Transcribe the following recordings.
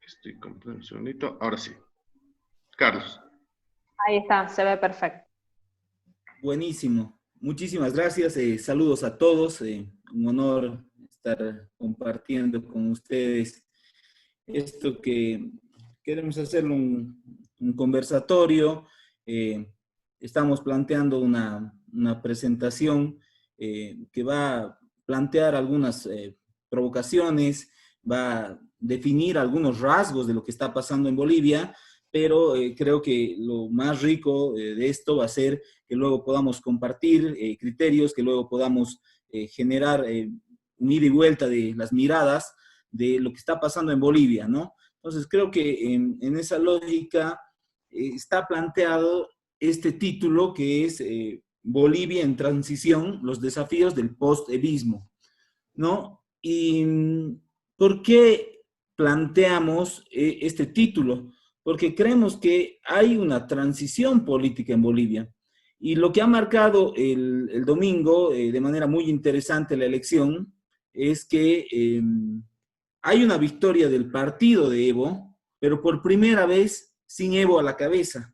Estoy comprando un segundito. Ahora sí. Carlos. Ahí está, se ve perfecto. Buenísimo. Muchísimas gracias. Saludos a todos. Un honor estar compartiendo con ustedes esto que queremos hacer un conversatorio. Estamos planteando una presentación que va a plantear algunas provocaciones, va a definir algunos rasgos de lo que está pasando en Bolivia, pero creo que lo más rico de esto va a ser que luego podamos compartir criterios, que luego podamos generar un ida y vuelta de las miradas de lo que está pasando en Bolivia, ¿no? Entonces creo que en esa lógica está planteado este título que es Bolivia en transición, los desafíos del post-evismo, ¿no? ¿Y por qué planteamos este título? Porque creemos que hay una transición política en Bolivia. Y lo que ha marcado el domingo, de manera muy interesante la elección, es que hay una victoria del partido de Evo, pero por primera vez sin Evo a la cabeza.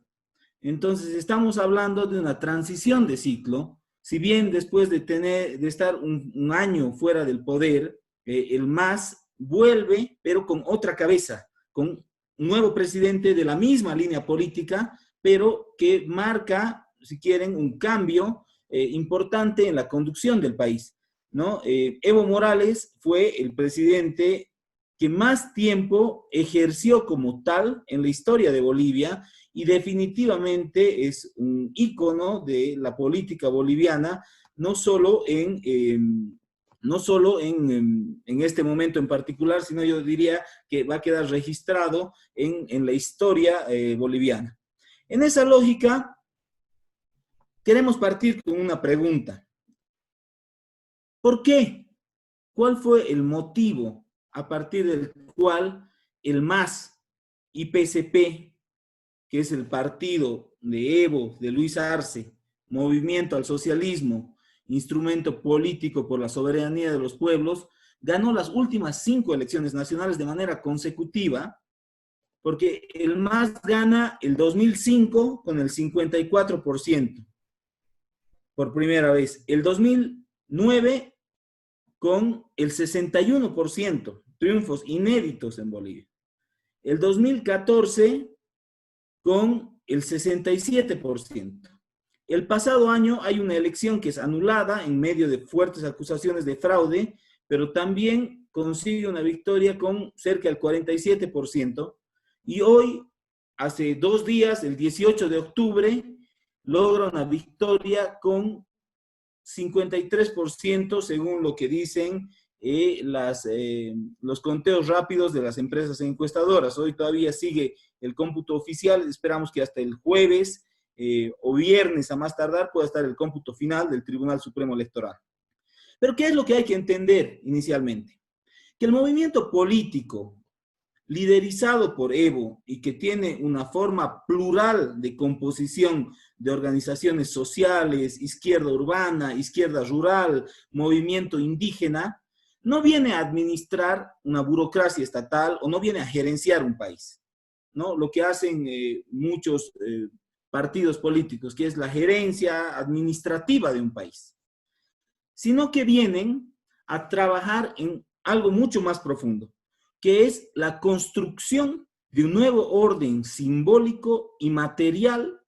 Entonces estamos hablando de una transición de ciclo. Si bien después de estar un año fuera del poder, el MAS vuelve, pero con otra cabeza, con un nuevo presidente de la misma línea política, pero que marca, si quieren, un cambio importante en la conducción del país, ¿no? Evo Morales fue el presidente que más tiempo ejerció como tal en la historia de Bolivia y definitivamente es un ícono de la política boliviana, no solo en este momento en particular, sino yo diría que va a quedar registrado en la historia boliviana. En esa lógica, queremos partir con una pregunta. ¿Por qué? ¿Cuál fue el motivo a partir del cual el MAS y PSP, que es el partido de Evo, de Luis Arce, Movimiento al Socialismo, instrumento político por la soberanía de los pueblos, ganó las últimas 5 elecciones nacionales de manera consecutiva? Porque el MAS gana el 2005 con el 54%, por primera vez. El 2009 con el 61%, triunfos inéditos en Bolivia. El 2014 con el 67%. El pasado año hay una elección que es anulada en medio de fuertes acusaciones de fraude, pero también consigue una victoria con cerca del 47%. Y hoy, hace 2 días, el 18 de octubre, logra una victoria con 53% según lo que dicen los conteos rápidos de las empresas encuestadoras. Hoy todavía sigue el cómputo oficial, esperamos que hasta el jueves o viernes a más tardar pueda estar el cómputo final del Tribunal Supremo Electoral. Pero ¿qué es lo que hay que entender inicialmente? Que el movimiento político liderizado por Evo y que tiene una forma plural de composición de organizaciones sociales, izquierda urbana, izquierda rural, movimiento indígena, no viene a administrar una burocracia estatal o no viene a gerenciar un país, ¿no? Lo que hacen muchos partidos políticos, que es la gerencia administrativa de un país, sino que vienen a trabajar en algo mucho más profundo, que es la construcción de un nuevo orden simbólico y material,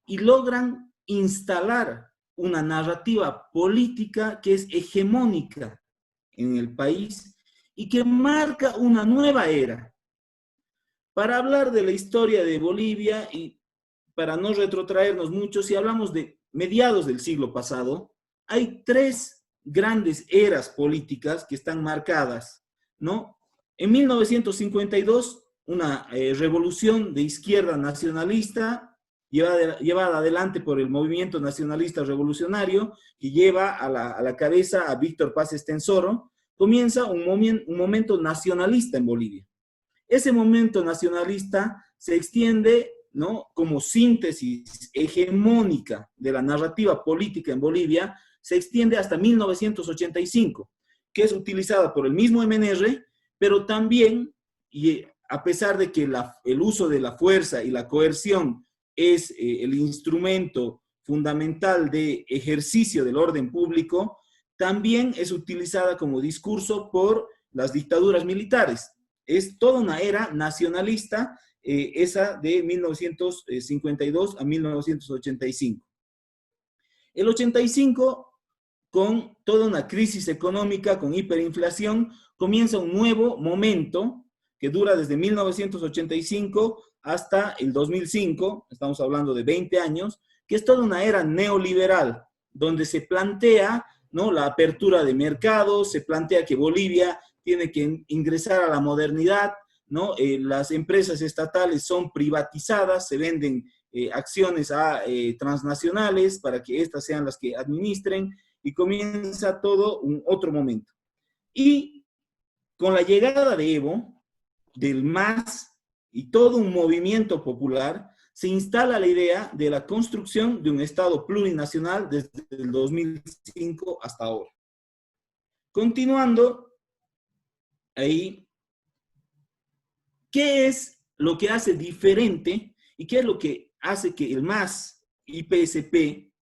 y logran instalar una narrativa política que es hegemónica en el país y que marca una nueva era. Para hablar de la historia de Bolivia y para no retrotraernos mucho, si hablamos de mediados del siglo pasado, hay 3 grandes eras políticas que están marcadas, ¿no? En 1952, una revolución de izquierda nacionalista llevada adelante por el movimiento nacionalista revolucionario, que lleva a la cabeza a Víctor Paz Estenssoro, comienza un momento nacionalista en Bolivia. Ese momento nacionalista se extiende, ¿no?, como síntesis hegemónica de la narrativa política en Bolivia, se extiende hasta 1985, que es utilizada por el mismo MNR, pero también, y a pesar de que el uso de la fuerza y la coerción es el instrumento fundamental de ejercicio del orden público, también es utilizada como discurso por las dictaduras militares. Es toda una era nacionalista, esa de 1952 a 1985. El 85, con toda una crisis económica, con hiperinflación, comienza un nuevo momento que dura desde 1985 hasta el 2005, estamos hablando de 20 años, que es toda una era neoliberal, donde se plantea, ¿no?, la apertura de mercados, se plantea que Bolivia tiene que ingresar a la modernidad, ¿no? Las empresas estatales son privatizadas, se venden acciones a transnacionales para que éstas sean las que administren, y comienza todo un otro momento. Y con la llegada de Evo, del MAS y todo un movimiento popular, se instala la idea de la construcción de un Estado plurinacional desde el 2005 hasta ahora. Continuando, ahí, ¿qué es lo que hace diferente y qué es lo que hace que el MAS y PSP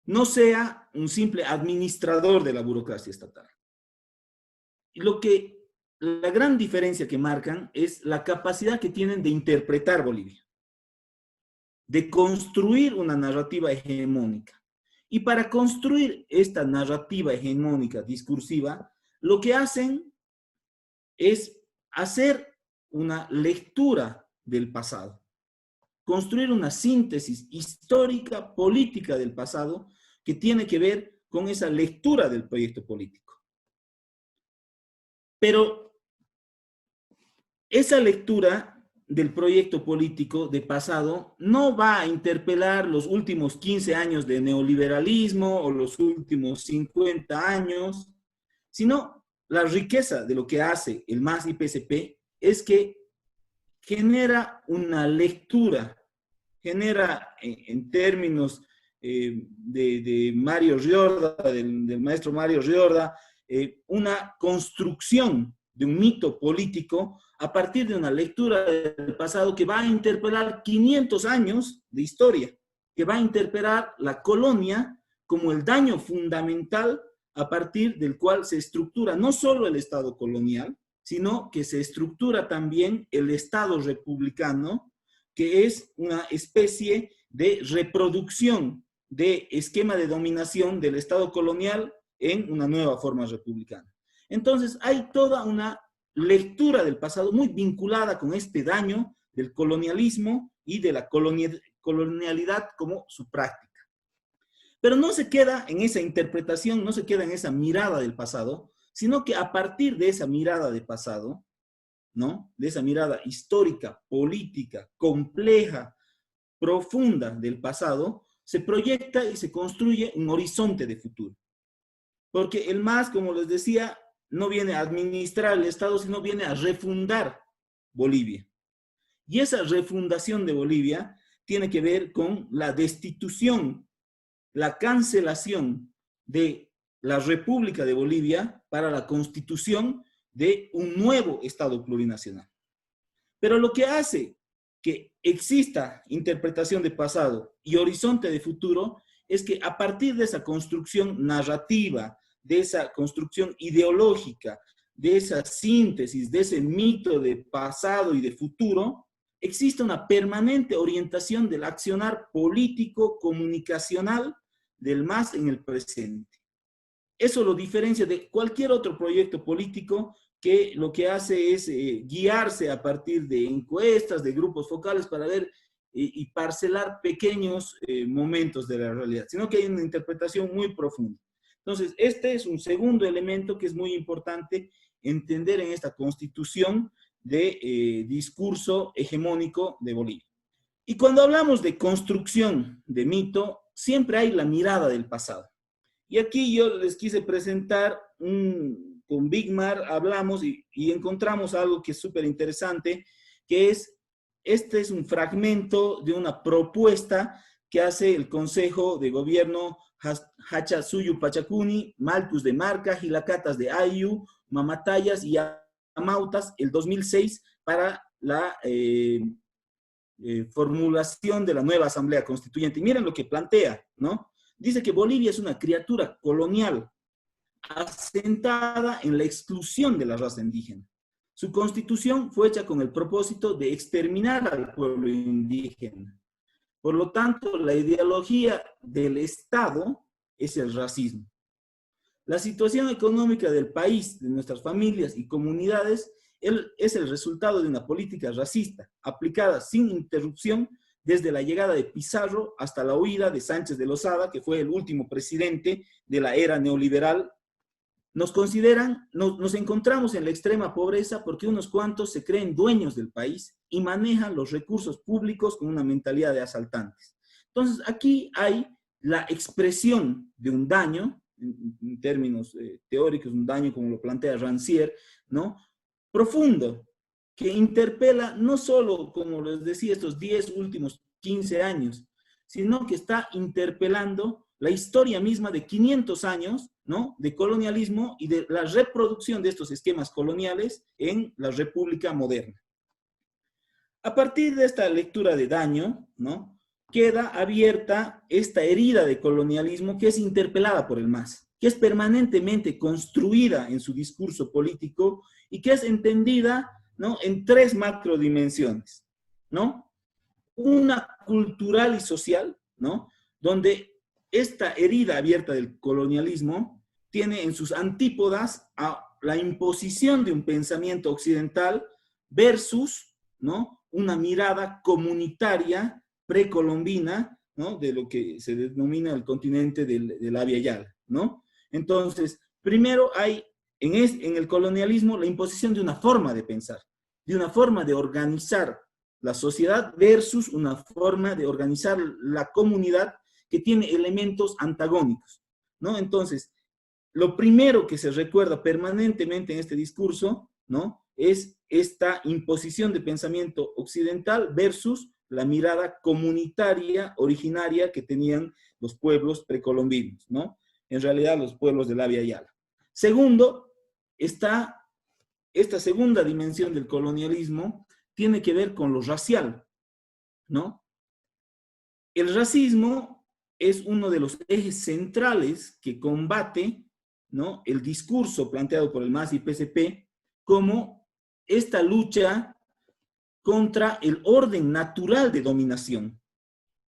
no sea un simple administrador de la burocracia estatal? La gran diferencia que marcan es la capacidad que tienen de interpretar Bolivia, de construir una narrativa hegemónica. Y para construir esta narrativa hegemónica discursiva, lo que hacen es hacer una lectura del pasado, construir una síntesis histórica, política del pasado, que tiene que ver con esa lectura del proyecto político. Pero esa lectura del proyecto político de pasado no va a interpelar los últimos 15 años de neoliberalismo o los últimos 50 años, sino la riqueza de lo que hace el MAS y PSP es que genera una lectura, genera en términos de Mario Riorda, del maestro Mario Riorda, una construcción de un mito político a partir de una lectura del pasado que va a interpelar 500 años de historia, que va a interpelar la colonia como el daño fundamental a partir del cual se estructura no solo el Estado colonial, sino que se estructura también el Estado republicano, que es una especie de reproducción de esquema de dominación del Estado colonial en una nueva forma republicana. Entonces, hay toda una lectura del pasado muy vinculada con este daño del colonialismo y de la colonialidad como su práctica. Pero no se queda en esa interpretación, no se queda en esa mirada del pasado, sino que a partir de esa mirada de pasado, ¿no?, de esa mirada histórica, política, compleja, profunda del pasado, se proyecta y se construye un horizonte de futuro. Porque el MAS, como les decía, no viene a administrar el Estado, sino viene a refundar Bolivia. Y esa refundación de Bolivia tiene que ver con la destitución, la cancelación de la República de Bolivia para la constitución de un nuevo Estado plurinacional. Pero lo que hace que exista interpretación de pasado y horizonte de futuro es que a partir de esa construcción narrativa, de esa construcción ideológica, de esa síntesis, de ese mito de pasado y de futuro, existe una permanente orientación del accionar político, comunicacional del MAS en el presente. Eso lo diferencia de cualquier otro proyecto político que lo que hace es guiarse a partir de encuestas, de grupos focales para ver y parcelar pequeños momentos de la realidad, sino que hay una interpretación muy profunda. Entonces, este es un segundo elemento que es muy importante entender en esta constitución de discurso hegemónico de Bolivia. Y cuando hablamos de construcción de mito, siempre hay la mirada del pasado. Y aquí yo les quise presentar, con Bigmar hablamos y encontramos algo que es súper interesante, que es, este es un fragmento de una propuesta que hace el Consejo de Gobierno Hachasuyu Pachacuni, Malcus de Marca, Gilacatas de Ayu, Mamatayas y Mautas el 2006 para la formulación de la nueva Asamblea Constituyente. Y miren lo que plantea, ¿no? Dice que Bolivia es una criatura colonial asentada en la exclusión de la raza indígena. Su constitución fue hecha con el propósito de exterminar al pueblo indígena. Por lo tanto, la ideología del Estado es el racismo. La situación económica del país, de nuestras familias y comunidades, es el resultado de una política racista, aplicada sin interrupción desde la llegada de Pizarro hasta la huida de Sánchez de Lozada, que fue el último presidente de la era neoliberal. Nos encontramos en la extrema pobreza porque unos cuantos se creen dueños del país y manejan los recursos públicos con una mentalidad de asaltantes. Entonces, aquí hay la expresión de un daño, en términos teóricos, un daño como lo plantea Rancière, ¿no? Profundo, que interpela no solo, como les decía, estos 10 últimos 15 años, sino que está interpelando la historia misma de 500 años, ¿no?, de colonialismo y de la reproducción de estos esquemas coloniales en la República moderna. A partir de esta lectura de daño, ¿no?, queda abierta esta herida de colonialismo que es interpelada por el MAS, que es permanentemente construida en su discurso político y que es entendida, ¿no?, en 3 macrodimensiones, ¿no? Una cultural y social, ¿no?, donde esta herida abierta del colonialismo tiene en sus antípodas a la imposición de un pensamiento occidental versus, ¿no?, una mirada comunitaria precolombina, ¿no?, de lo que se denomina el continente del Abya Yala, ¿no? Entonces, primero hay en el colonialismo la imposición de una forma de pensar, de una forma de organizar la sociedad versus una forma de organizar la comunidad que tiene elementos antagónicos, ¿no? Entonces, lo primero que se recuerda permanentemente en este discurso, ¿no?, es esta imposición de pensamiento occidental versus la mirada comunitaria originaria que tenían los pueblos precolombinos, ¿no? En realidad, los pueblos del Abya Yala. Segundo, esta segunda dimensión del colonialismo tiene que ver con lo racial, ¿no? El racismo es uno de los ejes centrales que combate, ¿no?, el discurso planteado por el MAS y PSP como esta lucha contra el orden natural de dominación,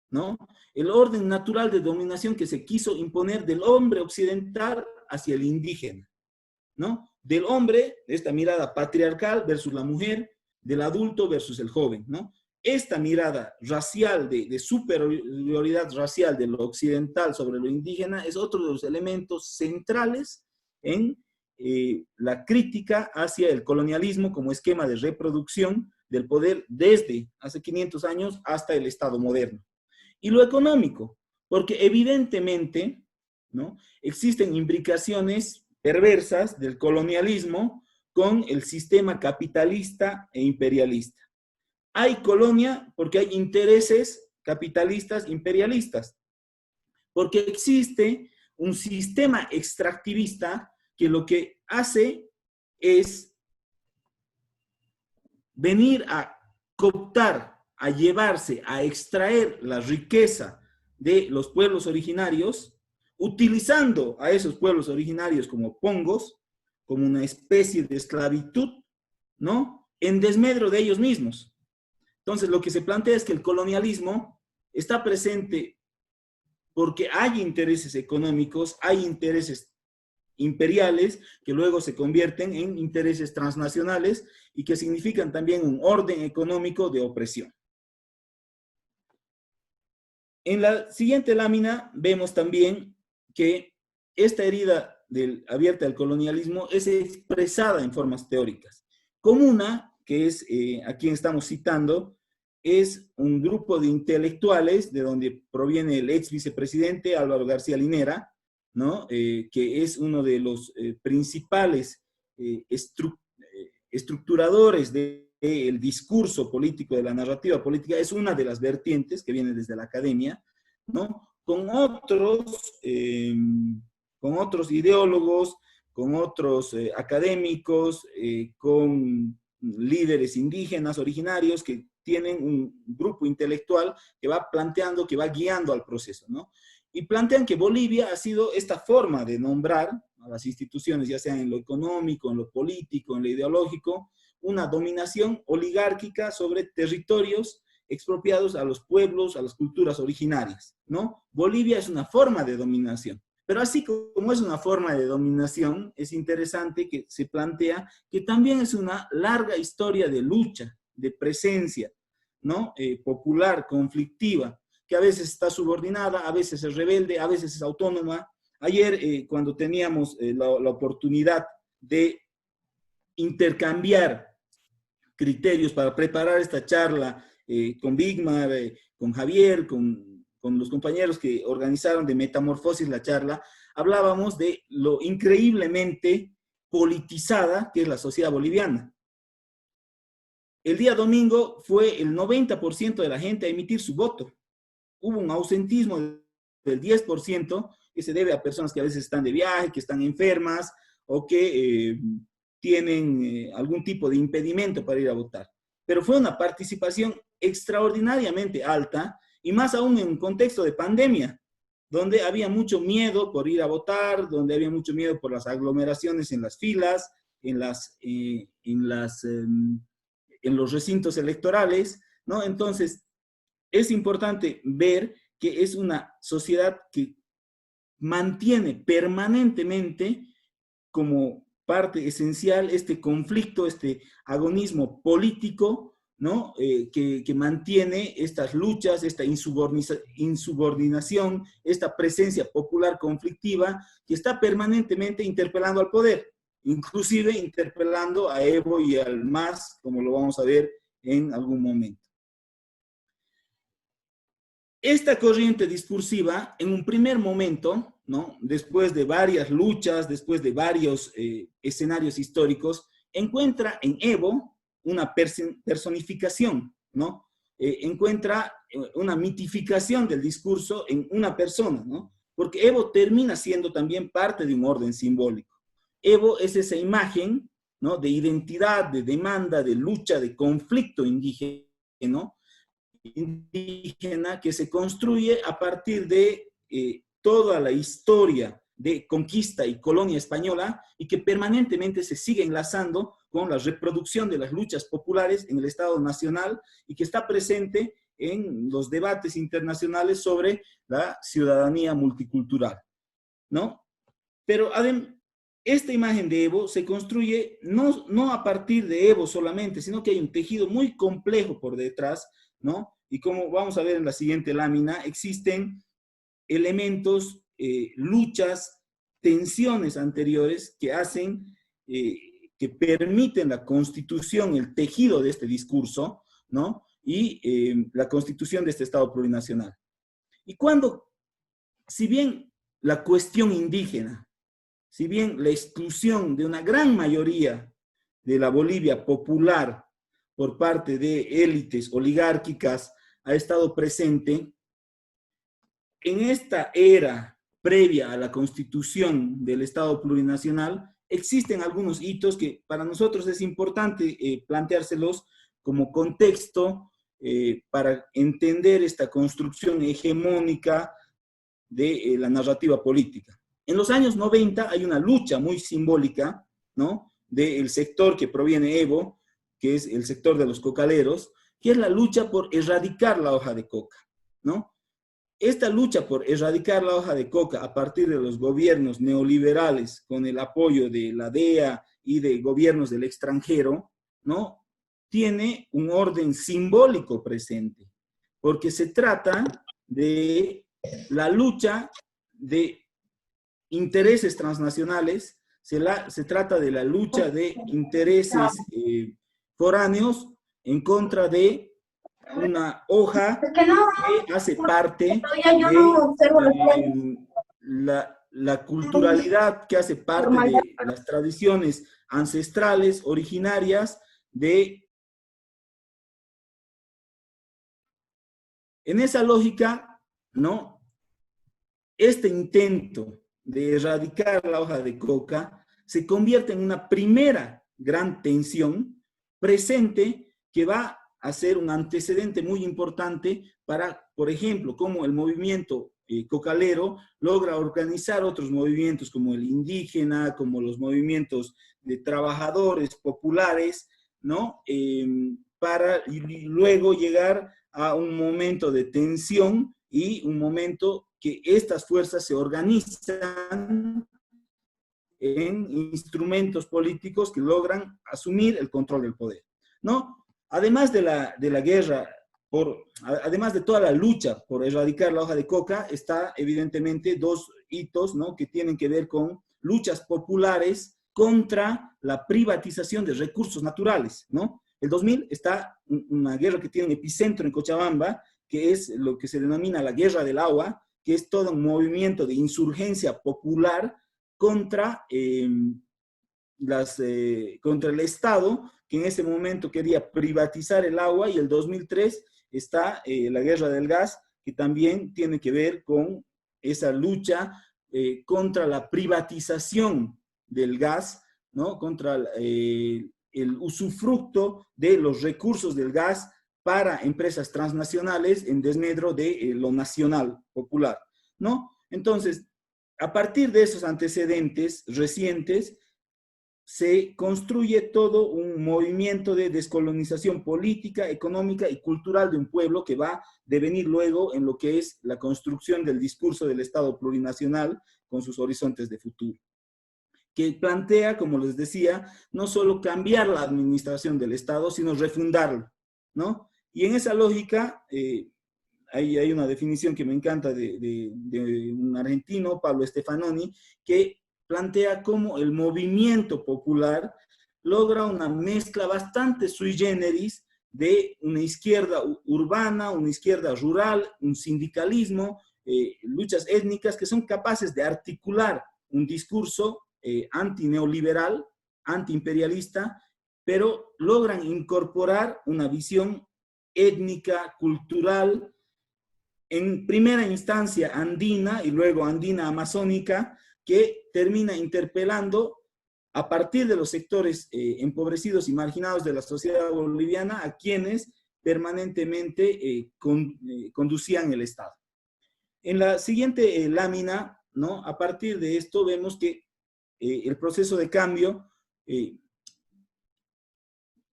¿no? El orden natural de dominación que se quiso imponer del hombre occidental hacia el indígena, ¿no? Del hombre, esta mirada patriarcal versus la mujer, del adulto versus el joven, ¿no? Esta mirada racial, de superioridad racial de lo occidental sobre lo indígena, es otro de los elementos centrales en la crítica hacia el colonialismo como esquema de reproducción del poder desde hace 500 años hasta el Estado moderno. Y lo económico, porque evidentemente, ¿no?, existen imbricaciones perversas del colonialismo con el sistema capitalista e imperialista. Hay colonia porque hay intereses capitalistas imperialistas, porque existe un sistema extractivista que lo que hace es venir a cooptar, a llevarse, a extraer la riqueza de los pueblos originarios, utilizando a esos pueblos originarios como pongos, como una especie de esclavitud, ¿no?, en desmedro de ellos mismos. Entonces, lo que se plantea es que el colonialismo está presente porque hay intereses económicos, hay intereses imperiales que luego se convierten en intereses transnacionales y que significan también un orden económico de opresión. En la siguiente lámina vemos también que esta herida abierta al colonialismo es expresada en formas teóricas. Comuna, que es a quien estamos citando, es un grupo de intelectuales de donde proviene el ex vicepresidente Álvaro García Linera, ¿no?, que es uno de los principales estructuradores del discurso político, de la narrativa política, es una de las vertientes que viene desde la academia, ¿no?, con otros ideólogos, con otros académicos, con líderes indígenas originarios que tienen un grupo intelectual que va planteando, que va guiando al proceso, ¿no? Y plantean que Bolivia ha sido esta forma de nombrar a las instituciones, ya sea en lo económico, en lo político, en lo ideológico, una dominación oligárquica sobre territorios expropiados a los pueblos, a las culturas originarias, ¿no? Bolivia es una forma de dominación. Pero así como es una forma de dominación, es interesante que se plantea que también es una larga historia de lucha, de presencia, ¿no? Popular, conflictiva, que a veces está subordinada, a veces es rebelde, a veces es autónoma. Ayer, cuando teníamos la oportunidad de intercambiar criterios para preparar esta charla con Bigmar, con Javier, con los compañeros que organizaron de Metamorfosis la charla, hablábamos de lo increíblemente politizada que es la sociedad boliviana. El día domingo fue el 90% de la gente a emitir su voto. Hubo un ausentismo del 10% que se debe a personas que a veces están de viaje, que están enfermas o que tienen algún tipo de impedimento para ir a votar. Pero fue una participación extraordinariamente alta y más aún en un contexto de pandemia, donde había mucho miedo por ir a votar, donde había mucho miedo por las aglomeraciones en las filas, en los recintos electorales, ¿no? Entonces, es importante ver que es una sociedad que mantiene permanentemente como parte esencial este conflicto, este agonismo político, ¿no? Que mantiene estas luchas, esta insubordinación, esta presencia popular conflictiva que está permanentemente interpelando al poder, inclusive interpelando a Evo y al MAS, como lo vamos a ver en algún momento. Esta corriente discursiva, en un primer momento, ¿no? Después de varias luchas, después de varios escenarios históricos, encuentra en Evo una personificación, ¿no? Encuentra una mitificación del discurso en una persona, ¿no? Porque Evo termina siendo también parte de un orden simbólico. Evo es esa imagen, ¿no? De identidad, de demanda, de lucha, de conflicto indígena, ¿no? Que se construye a partir de toda la historia de conquista y colonia española y que permanentemente se sigue enlazando con la reproducción de las luchas populares en el Estado Nacional y que está presente en los debates internacionales sobre la ciudadanía multicultural, ¿no? Pero esta imagen de Evo se construye no a partir de Evo solamente, sino que hay un tejido muy complejo por detrás, ¿no? Y como vamos a ver en la siguiente lámina, existen elementos, luchas, tensiones anteriores que hacen, que permiten la constitución, el tejido de este discurso, ¿no? Y la constitución de este Estado plurinacional. Y si bien la cuestión indígena, si bien la exclusión de una gran mayoría de la Bolivia popular por parte de élites oligárquicas ha estado presente, en esta era previa a la constitución del Estado plurinacional, existen algunos hitos que para nosotros es importante planteárselos como contexto para entender esta construcción hegemónica de la narrativa política. En los años 90 hay una lucha muy simbólica, ¿no? Del sector que proviene Evo, que es el sector de los cocaleros, que es la lucha por erradicar la hoja de coca, ¿no? Esta lucha por erradicar la hoja de coca a partir de los gobiernos neoliberales, con el apoyo de la DEA y de gobiernos del extranjero, ¿no? Tiene un orden simbólico presente, porque se trata de la lucha de intereses transnacionales, se trata de la lucha de intereses foráneos en contra de una hoja que hace parte de la culturalidad, que hace parte de las tradiciones ancestrales, originarias en esa lógica, ¿no? Este intento de erradicar la hoja de coca se convierte en una primera gran tensión presente que va a ser un antecedente muy importante para, por ejemplo, cómo el movimiento cocalero logra organizar otros movimientos como el indígena, como los movimientos de trabajadores populares, ¿no? Para y luego llegar a un momento de tensión y un momento que estas fuerzas se organizan en instrumentos políticos que logran asumir el control del poder, ¿no? Además de la guerra, además de toda la lucha por erradicar la hoja de coca, está evidentemente dos hitos, ¿no? Que tienen que ver con luchas populares contra la privatización de recursos naturales, ¿no? El 2000 está una guerra que tiene un epicentro en Cochabamba, que es lo que se denomina la guerra del agua, que es todo un movimiento de insurgencia popular contra, contra el Estado, que en ese momento quería privatizar el agua, y el 2003 está la guerra del gas, que también tiene que ver con esa lucha contra la privatización del gas, ¿no? Contra el usufructo de los recursos del gas para empresas transnacionales en desmedro de lo nacional popular, ¿no? Entonces, a partir de esos antecedentes recientes, se construye todo un movimiento de descolonización política, económica y cultural de un pueblo que va a devenir luego en lo que es la construcción del discurso del Estado plurinacional con sus horizontes de futuro, que plantea, como les decía, no solo cambiar la administración del Estado, sino refundarlo, ¿no? Y en esa lógica, hay una definición que me encanta de un argentino, Pablo Stefanoni, que plantea cómo el movimiento popular logra una mezcla bastante sui generis de una izquierda urbana, una izquierda rural, un sindicalismo, luchas étnicas que son capaces de articular un discurso antineoliberal, antiimperialista, pero logran incorporar una visión étnica, cultural, en primera instancia andina y luego andina amazónica, que termina interpelando a partir de los sectores empobrecidos y marginados de la sociedad boliviana a quienes permanentemente conducían el Estado. En la siguiente lámina, ¿no? A partir de esto vemos que el proceso de cambio,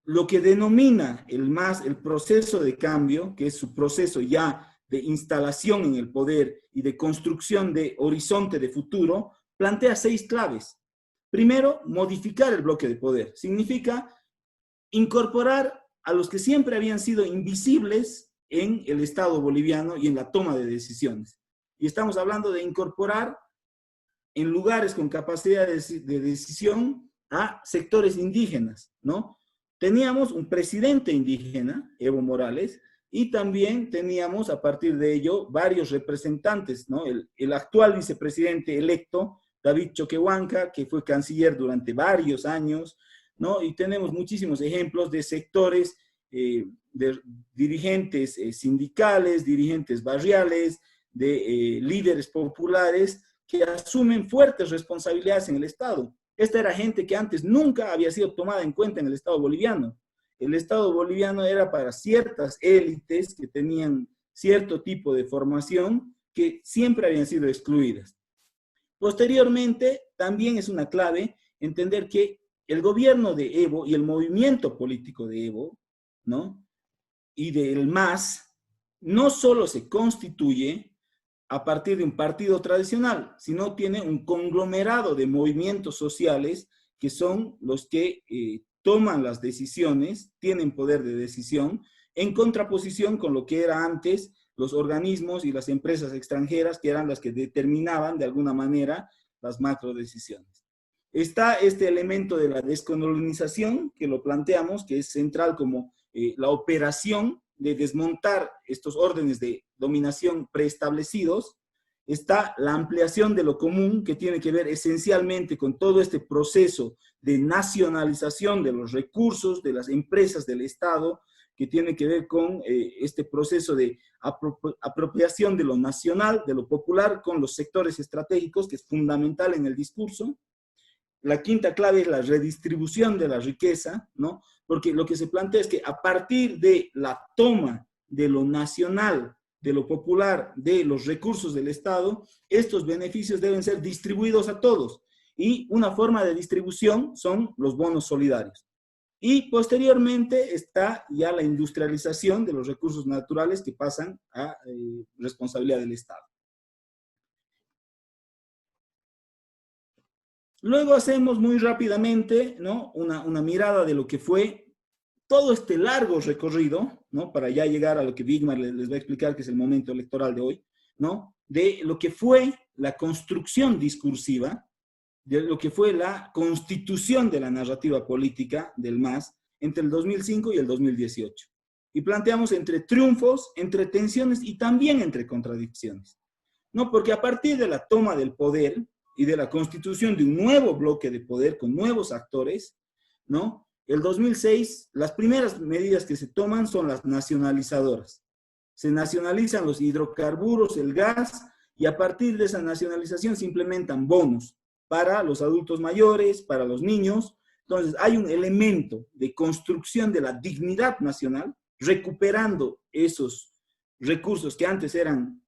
lo que denomina el proceso de cambio, que es su proceso ya de instalación en el poder y de construcción de horizonte de futuro, plantea 6 claves. Primero, modificar el bloque de poder. Significa incorporar a los que siempre habían sido invisibles en el Estado boliviano y en la toma de decisiones. Y estamos hablando de incorporar en lugares con capacidad de decisión a sectores indígenas, ¿no? Teníamos un presidente indígena, Evo Morales, y también teníamos a partir de ello varios representantes, ¿no? El actual vicepresidente electo, David Choquehuanca, que fue canciller durante varios años, ¿no? Y tenemos muchísimos ejemplos de sectores, de dirigentes sindicales, dirigentes barriales, de líderes populares que asumen fuertes responsabilidades en el Estado. Esta era gente que antes nunca había sido tomada en cuenta en el Estado boliviano. El Estado boliviano era para ciertas élites que tenían cierto tipo de formación que siempre habían sido excluidas. Posteriormente, también es una clave entender que el gobierno de Evo y el movimiento político de Evo, ¿no? Y del MAS, no solo se constituye a partir de un partido tradicional, sino tiene un conglomerado de movimientos sociales que son los que toman las decisiones, tienen poder de decisión, en contraposición con lo que era antes los organismos y las empresas extranjeras, que eran las que determinaban de alguna manera las macrodecisiones. Está este elemento de la descolonización, que lo planteamos, que es central como la operación de desmontar estos órdenes de dominación preestablecidos. Está la ampliación de lo común, que tiene que ver esencialmente con todo este proceso de nacionalización de los recursos de las empresas del Estado, que tiene que ver con este proceso de apropiación de lo nacional, de lo popular, con los sectores estratégicos, que es fundamental en el discurso. la quinta clave es la redistribución de la riqueza, ¿no? Porque lo que se plantea es que a partir de la toma de lo nacional, de lo popular, de los recursos del Estado, estos beneficios deben ser distribuidos a todos. Y una forma de distribución son los bonos solidarios. Y posteriormente está ya la industrialización de los recursos naturales que pasan a responsabilidad del Estado. Luego hacemos muy rápidamente, ¿no?, una mirada de lo que fue todo este largo recorrido, ¿no?, para ya llegar a lo que Wigmar les va a explicar, que es el momento electoral de hoy, ¿no?, de lo que fue la construcción discursiva, de lo que fue la constitución de la narrativa política del MAS entre el 2005 y el 2018. Y planteamos entre triunfos, entre tensiones y también entre contradicciones, ¿no? Porque a partir de la toma del poder y de la constitución de un nuevo bloque de poder con nuevos actores, ¿no?, el 2006, las primeras medidas que se toman son las nacionalizadoras. Se nacionalizan los hidrocarburos, el gas, y a partir de esa nacionalización se implementan bonos para los adultos mayores, para los niños. Entonces, hay un elemento de construcción de la dignidad nacional, recuperando esos recursos que antes eran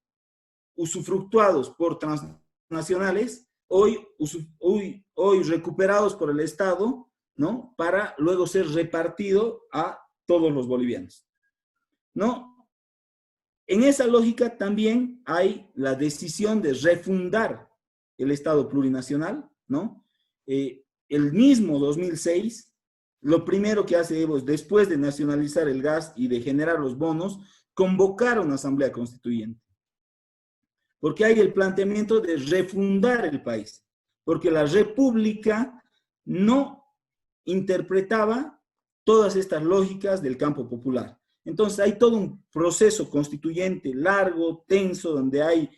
usufructuados por transnacionales, hoy recuperados por el Estado, ¿no?, para luego ser repartido a todos los bolivianos, ¿no? En esa lógica también hay la decisión de refundar el Estado plurinacional, ¿no? El mismo 2006, lo primero que hace Evo es, después de nacionalizar el gas y de generar los bonos, convocar a una asamblea constituyente. Porque hay el planteamiento de refundar el país, porque la república no interpretaba todas estas lógicas del campo popular. Entonces hay todo un proceso constituyente largo, tenso, donde hay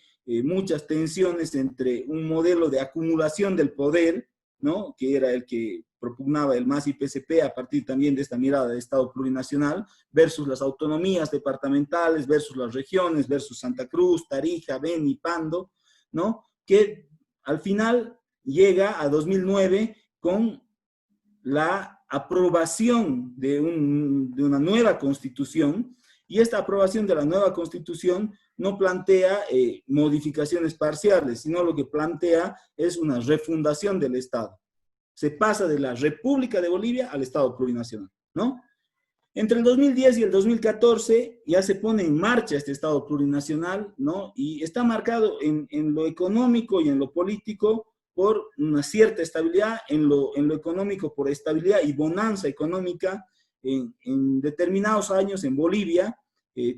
muchas tensiones entre un modelo de acumulación del poder, ¿no?, que era el que propugnaba el MAS y PSP a partir también de esta mirada de Estado plurinacional, versus las autonomías departamentales, versus las regiones, versus Santa Cruz, Tarija, Beni, Pando, ¿no?, que al final llega a 2009 con la aprobación de una nueva constitución, y esta aprobación de la nueva constitución no plantea modificaciones parciales, sino lo que plantea es una refundación del Estado. Se pasa de la República de Bolivia al Estado plurinacional, ¿no? Entre el 2010 y el 2014 ya se pone en marcha este Estado plurinacional, ¿no? Y está marcado en lo económico y en lo político por una cierta estabilidad, en lo económico por estabilidad y bonanza económica. En determinados años en Bolivia,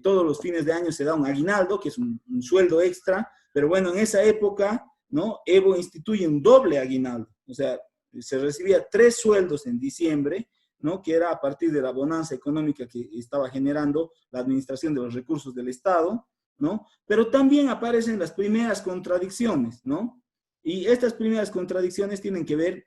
todos los fines de año se da un aguinaldo, que es un sueldo extra, pero bueno, en esa época, ¿no?, Evo instituye un doble aguinaldo, o sea, se recibía 3 sueldos en diciembre, ¿no?, que era a partir de la bonanza económica que estaba generando la administración de los recursos del Estado, ¿no? Pero también aparecen las primeras contradicciones, ¿no? Y estas primeras contradicciones tienen que ver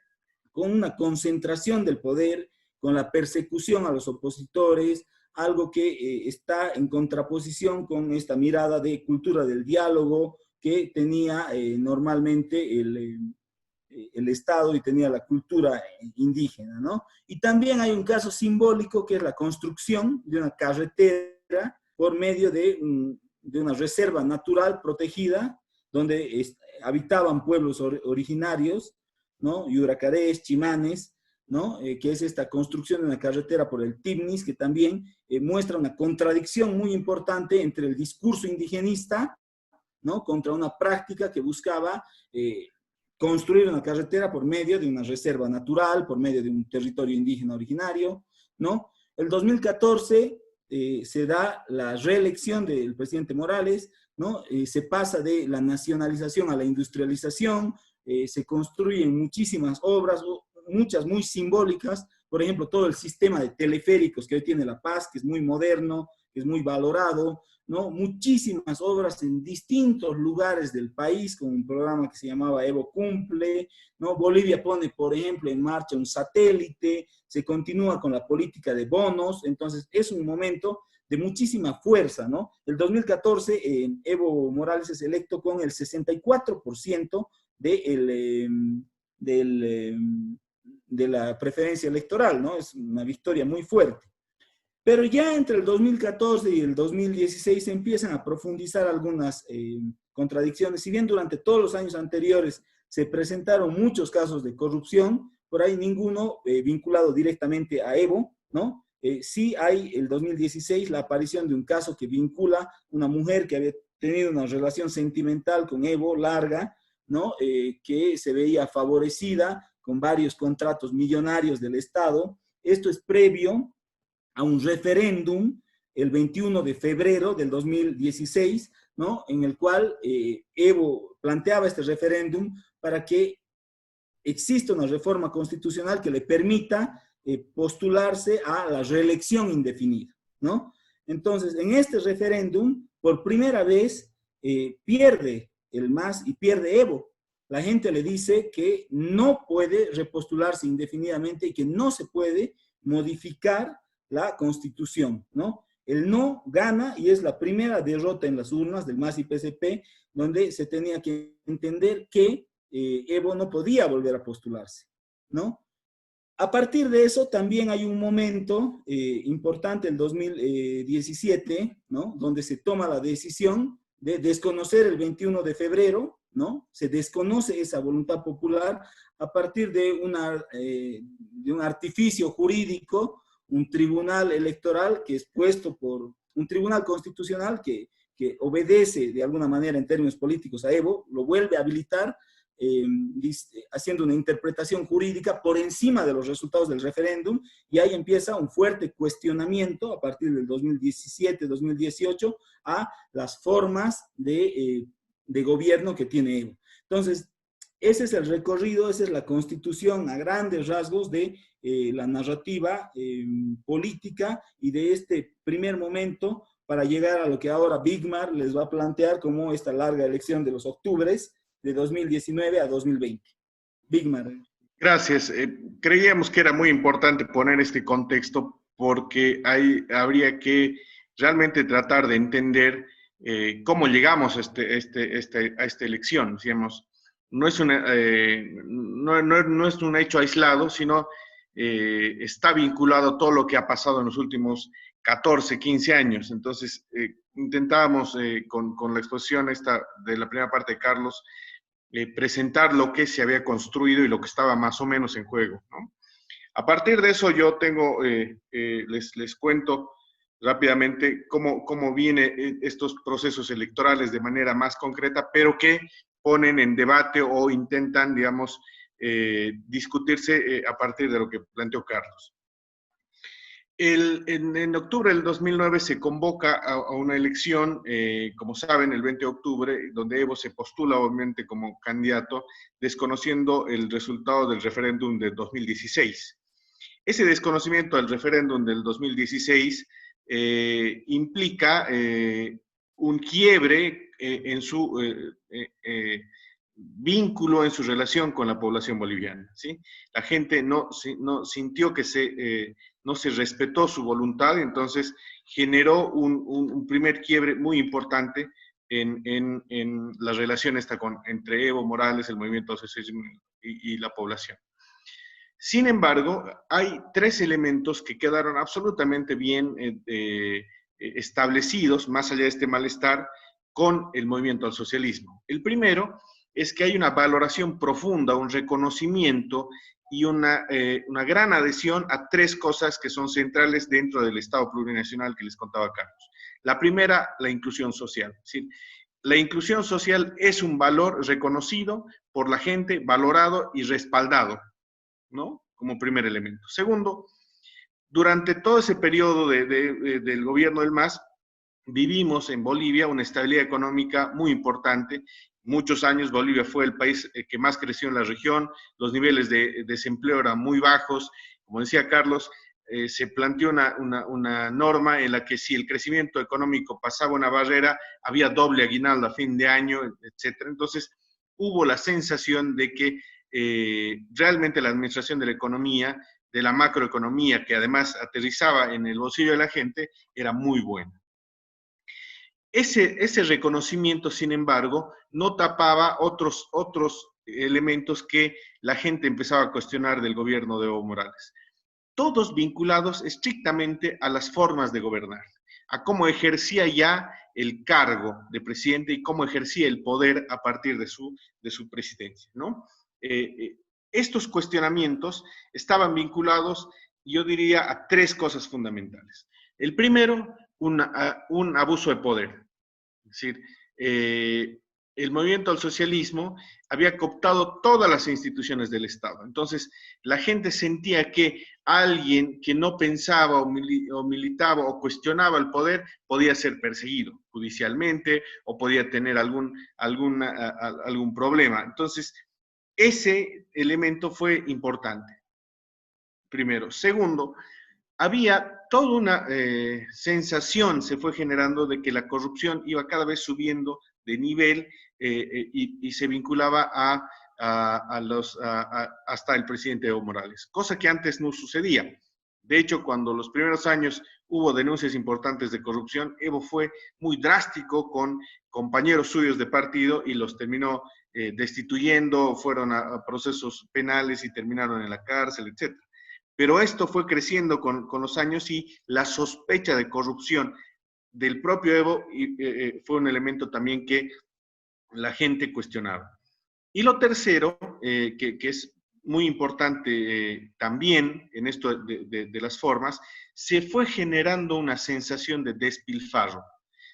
con una concentración del poder, con la persecución a los opositores, algo que está en contraposición con esta mirada de cultura del diálogo que tenía normalmente el Estado y tenía la cultura indígena, ¿no? Y también hay un caso simbólico que es la construcción de una carretera por medio de una reserva natural protegida, donde habitaban pueblos originarios, ¿no?, Yuracarés, Chimanes, ¿no?, que es esta construcción de una carretera por el Timnis, que también muestra una contradicción muy importante entre el discurso indigenista, ¿no?, contra una práctica que buscaba construir una carretera por medio de una reserva natural, por medio de un territorio indígena originario, ¿no? El 2014 se da la reelección del presidente Morales, ¿no? Se pasa de la nacionalización a la industrialización, se construyen muchísimas obras, muchas muy simbólicas, por ejemplo, todo el sistema de teleféricos que hoy tiene La Paz, que es muy moderno, que es muy valorado, ¿no? Muchísimas obras en distintos lugares del país, con un programa que se llamaba Evo Cumple, ¿no? Bolivia pone, por ejemplo, en marcha un satélite, se continúa con la política de bonos, entonces es un momento de muchísima fuerza, ¿no? El 2014, Evo Morales es electo con el 64% de la preferencia electoral, ¿no? Es una victoria muy fuerte. Pero ya entre el 2014 y el 2016 se empiezan a profundizar algunas contradicciones. Si bien durante todos los años anteriores se presentaron muchos casos de corrupción, por ahí ninguno vinculado directamente a Evo, ¿no? Sí hay el 2016 la aparición de un caso que vincula una mujer que había tenido una relación sentimental con Evo larga, ¿no? Que se veía favorecida con varios contratos millonarios del Estado. Esto es previo a un referéndum el 21 de febrero del 2016, ¿no? En el cual Evo planteaba este referéndum para que exista una reforma constitucional que le permita postularse a la reelección indefinida, ¿no? Entonces, en este referéndum, por primera vez, pierde el MAS y pierde Evo. La gente le dice que no puede repostularse indefinidamente y que no se puede modificar la Constitución, ¿no? El no gana y es la primera derrota en las urnas del MAS y PSP, donde se tenía que entender que Evo no podía volver a postularse, ¿no? A partir de eso también hay un momento importante, el 2017, ¿no? Donde se toma la decisión de desconocer el 21 de febrero, ¿no? Se desconoce esa voluntad popular a partir de un artificio jurídico, un tribunal electoral que es puesto por un tribunal constitucional que obedece de alguna manera en términos políticos a Evo, lo vuelve a habilitar, haciendo una interpretación jurídica por encima de los resultados del referéndum, y ahí empieza un fuerte cuestionamiento a partir del 2017-2018 a las formas de gobierno que tiene Evo. Entonces, ese es el recorrido, esa es la constitución a grandes rasgos de la narrativa política y de este primer momento para llegar a lo que ahora Bigmar les va a plantear como esta larga elección de los octubres de 2019 a 2020. Bigmar. Gracias. Creíamos que era muy importante poner este contexto porque habría que realmente tratar de entender cómo llegamos a esta elección. Digamos, no es un hecho aislado, sino está vinculado a todo lo que ha pasado en los últimos 14, 15 años. Entonces, intentábamos con la exposición esta de la primera parte de Carlos, presentar lo que se había construido y lo que estaba más o menos en juego, ¿no? A partir de eso yo tengo, les cuento rápidamente cómo vienen estos procesos electorales de manera más concreta, pero que ponen en debate o intentan, digamos, discutirse a partir de lo que planteó Carlos. En octubre del 2009 se convoca a una elección, como saben, el 20 de octubre, donde Evo se postula obviamente como candidato, desconociendo el resultado del referéndum del 2016. Ese desconocimiento del referéndum del 2016 implica un quiebre en su vínculo, en su relación con la población boliviana, ¿sí? La gente no sintió que no se respetó su voluntad, entonces generó un primer quiebre muy importante en la relación entre Evo Morales, el movimiento asociacional y la población. Sin embargo, hay tres elementos que quedaron absolutamente bien establecidos, más allá de este malestar, con el movimiento al socialismo. El primero es que hay una valoración profunda, un reconocimiento y una gran adhesión a tres cosas que son centrales dentro del Estado plurinacional que les contaba Carlos. La primera, la inclusión social. ¿Sí? La inclusión social es un valor reconocido por la gente, valorado y respaldado, ¿no? Como primer elemento. Segundo, durante todo ese periodo del gobierno del MAS, vivimos en Bolivia una estabilidad económica muy importante. Muchos años Bolivia fue el país que más creció en la región, los niveles de desempleo eran muy bajos. Como decía Carlos, se planteó una norma en la que si el crecimiento económico pasaba una barrera, había doble aguinaldo a fin de año, etc. Entonces, hubo la sensación de que realmente la administración de la economía, de la macroeconomía, que además aterrizaba en el bolsillo de la gente, era muy buena. Ese reconocimiento, sin embargo, no tapaba otros elementos que la gente empezaba a cuestionar del gobierno de Evo Morales. Todos vinculados estrictamente a las formas de gobernar, a cómo ejercía ya el cargo de presidente y cómo ejercía el poder a partir de su presidencia, ¿no? Estos cuestionamientos estaban vinculados, yo diría, a tres cosas fundamentales. El primero, un abuso de poder. Es decir, el movimiento al socialismo había cooptado todas las instituciones del Estado. Entonces, la gente sentía que alguien que no pensaba o militaba o cuestionaba el poder podía ser perseguido judicialmente o podía tener algún problema. Entonces, ese elemento fue importante, primero. Segundo, había toda una sensación, se fue generando, de que la corrupción iba cada vez subiendo de nivel y se vinculaba hasta el presidente Evo Morales, cosa que antes no sucedía. De hecho, cuando los primeros años hubo denuncias importantes de corrupción, Evo fue muy drástico con compañeros suyos de partido y los terminó destituyendo, fueron a procesos penales y terminaron en la cárcel, etc. Pero esto fue creciendo con los años y la sospecha de corrupción del propio Evo fue un elemento también que la gente cuestionaba. Y lo tercero, que es muy importante también en esto de las formas, se fue generando una sensación de despilfarro.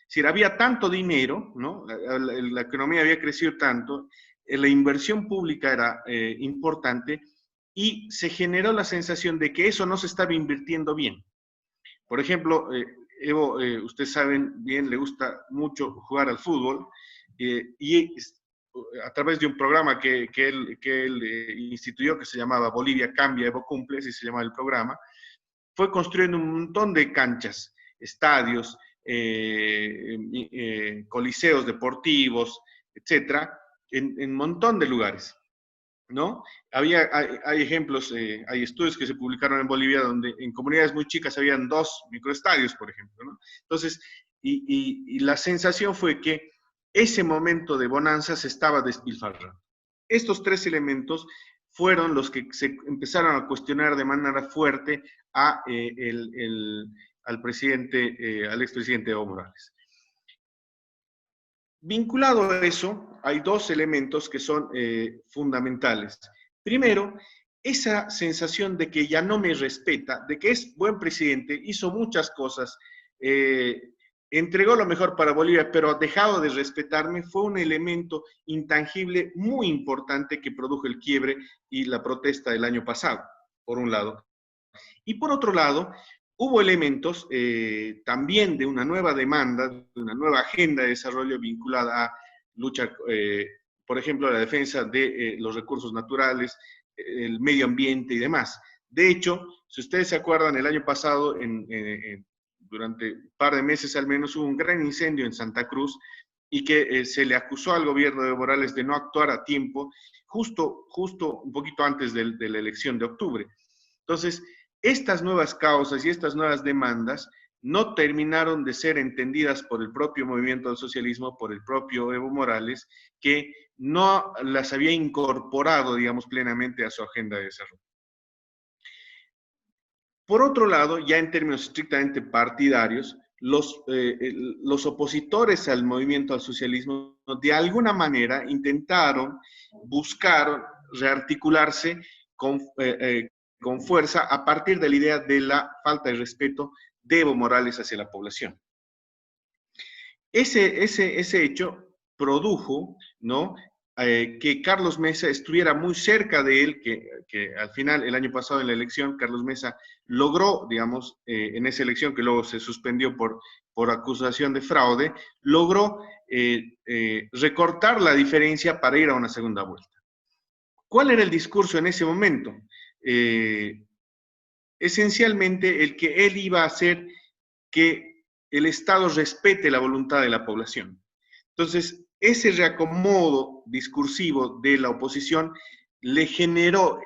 Es decir, había tanto dinero, ¿no? La economía había crecido tanto, la inversión pública era importante, y se generó la sensación de que eso no se estaba invirtiendo bien. Por ejemplo, Evo, ustedes saben bien, le gusta mucho jugar al fútbol, y a través de un programa que él instituyó, que se llamaba Bolivia Cambia, Evo Cumple, así se llamaba el programa, fue construyendo un montón de canchas, estadios, coliseos deportivos, etcétera, en un montón de lugares, ¿no? Hay ejemplos, hay estudios que se publicaron en Bolivia donde en comunidades muy chicas habían 2 microestadios, por ejemplo, ¿no? Entonces, y la sensación fue que ese momento de bonanza se estaba despilfarrando. Estos tres elementos fueron los que se empezaron a cuestionar de manera fuerte al expresidente Evo Morales. Vinculado a eso, hay dos elementos que son fundamentales. Primero, esa sensación de que ya no me respeta, de que es buen presidente, hizo muchas cosas, entregó lo mejor para Bolivia, pero ha dejado de respetarme, fue un elemento intangible muy importante que produjo el quiebre y la protesta del año pasado, por un lado. Y por otro lado, hubo elementos también de una nueva demanda, de una nueva agenda de desarrollo vinculada a lucha, por ejemplo, a la defensa de los recursos naturales, el medio ambiente y demás. De hecho, si ustedes se acuerdan, el año pasado, durante un par de meses al menos, hubo un gran incendio en Santa Cruz y que se le acusó al gobierno de Evo Morales de no actuar a tiempo, justo un poquito antes de la elección de octubre. Entonces, estas nuevas causas y estas nuevas demandas no terminaron de ser entendidas por el propio movimiento del socialismo, por el propio Evo Morales, que no las había incorporado, digamos, plenamente a su agenda de desarrollo. Por otro lado, ya en términos estrictamente partidarios, los opositores al movimiento al socialismo de alguna manera buscaron rearticularse con fuerza a partir de la idea de la falta de respeto de Evo Morales hacia la población. Ese hecho produjo, ¿no?, que Carlos Mesa estuviera muy cerca de él, que al final, el año pasado en la elección, Carlos Mesa logró, digamos, en esa elección que luego se suspendió por acusación de fraude, logró recortar la diferencia para ir a una segunda vuelta. ¿Cuál era el discurso en ese momento? Esencialmente el que él iba a hacer que el Estado respete la voluntad de la población. Entonces, ese reacomodo discursivo de la oposición le generó,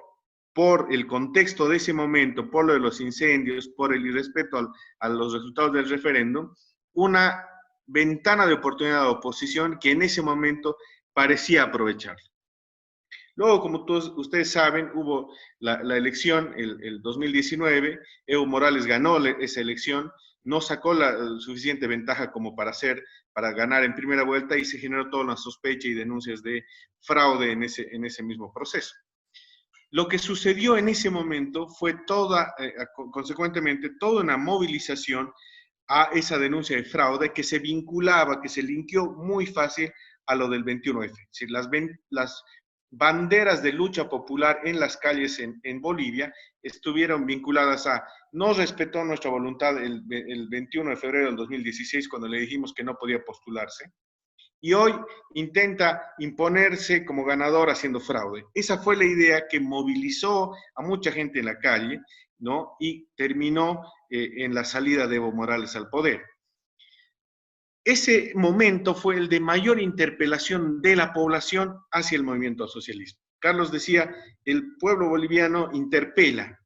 por el contexto de ese momento, por lo de los incendios, por el irrespeto a los resultados del referéndum, una ventana de oportunidad de oposición que en ese momento parecía aprovechar. Luego, como todos ustedes saben, hubo la elección el 2019, Evo Morales ganó esa elección, no sacó la suficiente ventaja como para ganar en primera vuelta y se generó toda una sospecha y denuncias de fraude en ese mismo proceso. Lo que sucedió en ese momento fue consecuentemente, toda una movilización a esa denuncia de fraude que se vinculaba, que se linkeó muy fácil a lo del 21F. Es decir, las banderas de lucha popular en las calles en Bolivia estuvieron vinculadas a no respetó nuestra voluntad el 21 de febrero del 2016 cuando le dijimos que no podía postularse, y hoy intenta imponerse como ganador haciendo fraude. Esa fue la idea que movilizó a mucha gente en la calle, ¿no? Y terminó en la salida de Evo Morales al poder. Ese momento fue el de mayor interpelación de la población hacia el movimiento al socialismo. Carlos decía, el pueblo boliviano interpela.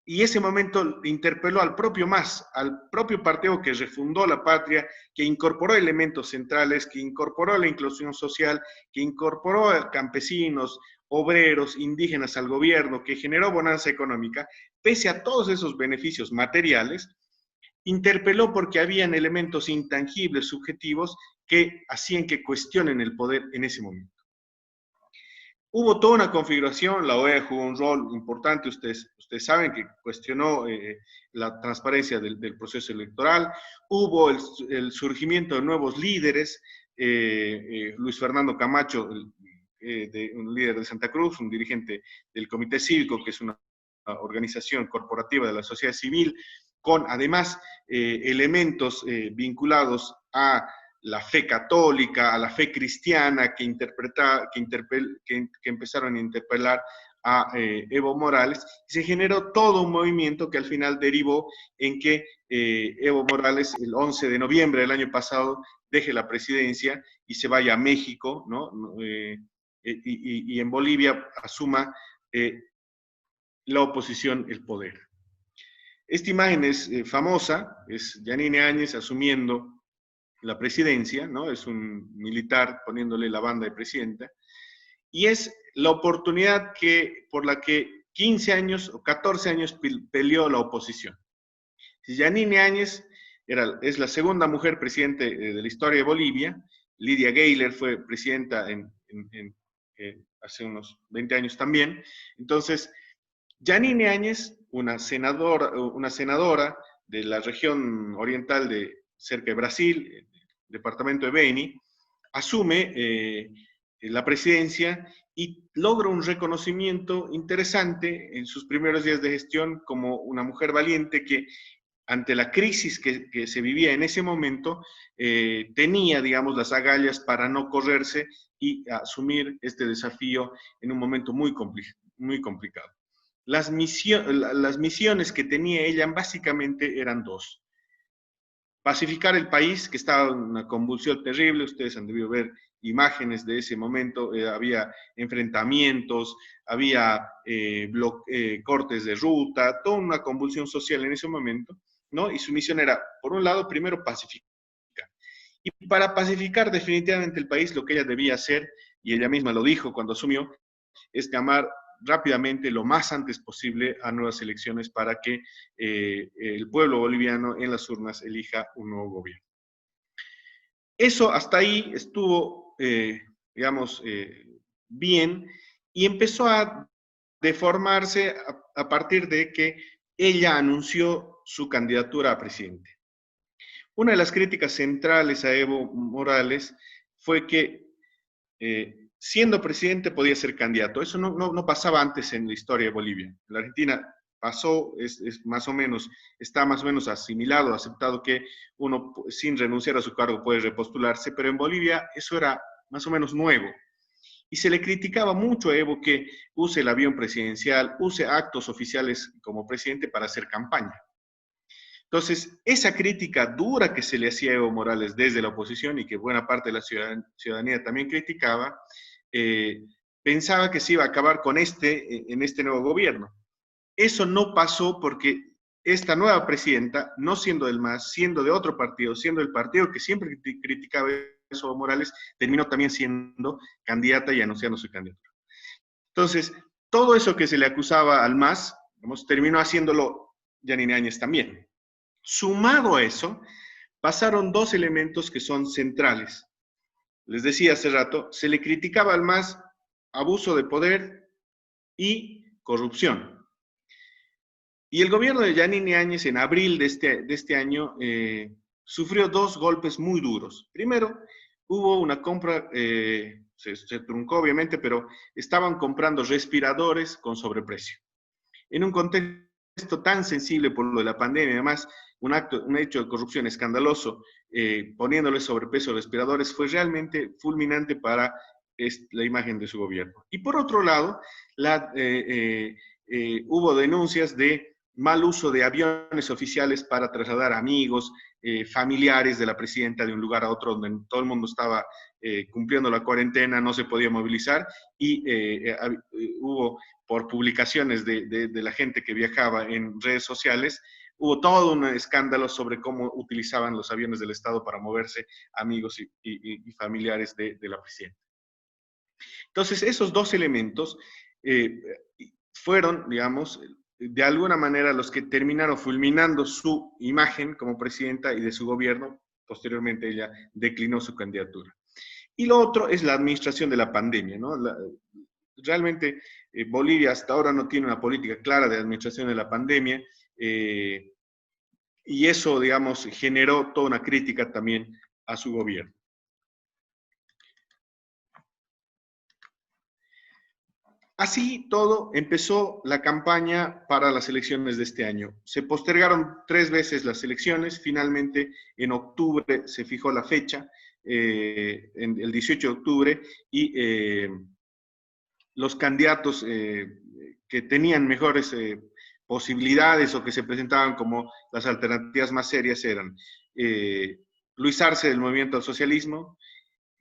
Y ese momento interpeló al propio MAS, al propio partido que refundó la patria, que incorporó elementos centrales, que incorporó la inclusión social, que incorporó a campesinos, obreros, indígenas al gobierno, que generó bonanza económica, pese a todos esos beneficios materiales, interpeló porque habían elementos intangibles, subjetivos, que hacían que cuestionen el poder en ese momento. Hubo toda una configuración, la OEA jugó un rol importante, ustedes saben que cuestionó la transparencia del proceso electoral, hubo el surgimiento de nuevos líderes, Luis Fernando Camacho, un líder de Santa Cruz, un dirigente del Comité Cívico, que es una organización corporativa de la sociedad civil, con además elementos vinculados a la fe católica, a la fe cristiana, que empezaron a interpelar a Evo Morales, se generó todo un movimiento que al final derivó en que Evo Morales, el 11 de noviembre del año pasado, deje la presidencia y se vaya a México, ¿no? Y en Bolivia asuma la oposición el poder. Esta imagen es famosa, es Yanine Áñez asumiendo la presidencia, ¿no? Es un militar poniéndole la banda de presidenta, y es la oportunidad por la que 15 años o 14 años peleó la oposición. Yanine Áñez es la segunda mujer presidente de la historia de Bolivia, Lidia Gayler fue presidenta hace unos 20 años también. Entonces, Yanine Áñez, una senadora de la región oriental cerca de Brasil, departamento de Beni, asume la presidencia y logra un reconocimiento interesante en sus primeros días de gestión como una mujer valiente que ante la crisis que se vivía en ese momento, tenía, digamos, las agallas para no correrse y asumir este desafío en un momento muy complicado. Las misiones que tenía ella básicamente eran dos. Pacificar el país, que estaba en una convulsión terrible, ustedes han debido ver imágenes de ese momento, había enfrentamientos, había cortes de ruta, toda una convulsión social en ese momento, ¿no? Y su misión era, por un lado, primero pacificar. Y para pacificar definitivamente el país, lo que ella debía hacer, y ella misma lo dijo cuando asumió, es llamar rápidamente, lo más antes posible, a nuevas elecciones para que el pueblo boliviano en las urnas elija un nuevo gobierno. Eso hasta ahí estuvo, digamos, bien, y empezó a deformarse a partir de que ella anunció su candidatura a presidente. Una de las críticas centrales a Evo Morales fue que siendo presidente podía ser candidato. Eso no pasaba antes en la historia de Bolivia. En la Argentina pasó, está más o menos asimilado, aceptado que uno sin renunciar a su cargo puede repostularse, pero en Bolivia eso era más o menos nuevo. Y se le criticaba mucho a Evo que use el avión presidencial, use actos oficiales como presidente para hacer campaña. Entonces, esa crítica dura que se le hacía a Evo Morales desde la oposición y que buena parte de la ciudadanía también criticaba, pensaba que se iba a acabar con en este nuevo gobierno. Eso no pasó porque esta nueva presidenta, no siendo del MAS, siendo de otro partido, siendo el partido que siempre criticaba a Evo Morales, terminó también siendo candidata y anunciando su candidatura. Entonces, todo eso que se le acusaba al MAS, digamos, terminó haciéndolo Yanine Áñez también. Sumado a eso, pasaron dos elementos que son centrales. Les decía hace rato, se le criticaba al MAS abuso de poder y corrupción. Y el gobierno de Yanine Áñez en abril de este año sufrió dos golpes muy duros. Primero, hubo una compra, se truncó obviamente, pero estaban comprando respiradores con sobreprecio. En un contexto tan sensible por lo de la pandemia, además, un hecho de corrupción escandaloso, poniéndole sobrepeso a respiradores, fue realmente fulminante para la imagen de su gobierno. Y por otro lado, hubo denuncias de mal uso de aviones oficiales para trasladar amigos, familiares de la presidenta de un lugar a otro donde todo el mundo estaba cumpliendo la cuarentena, no se podía movilizar, y hubo, por publicaciones de la gente que viajaba en redes sociales, hubo todo un escándalo sobre cómo utilizaban los aviones del Estado para moverse amigos y familiares de la presidenta. Entonces, esos dos elementos fueron, digamos, de alguna manera los que terminaron fulminando su imagen como presidenta y de su gobierno. Posteriormente ella declinó su candidatura. Y lo otro es la administración de la pandemia, ¿no? Realmente Bolivia hasta ahora no tiene una política clara de administración de la pandemia, y eso, digamos, generó toda una crítica también a su gobierno. Así todo, empezó la campaña para las elecciones de este año. Se postergaron 3 veces las elecciones, finalmente en octubre se fijó la fecha, en el 18 de octubre, y los candidatos que tenían mejores posibilidades o que se presentaban como las alternativas más serias eran Luis Arce del Movimiento al Socialismo,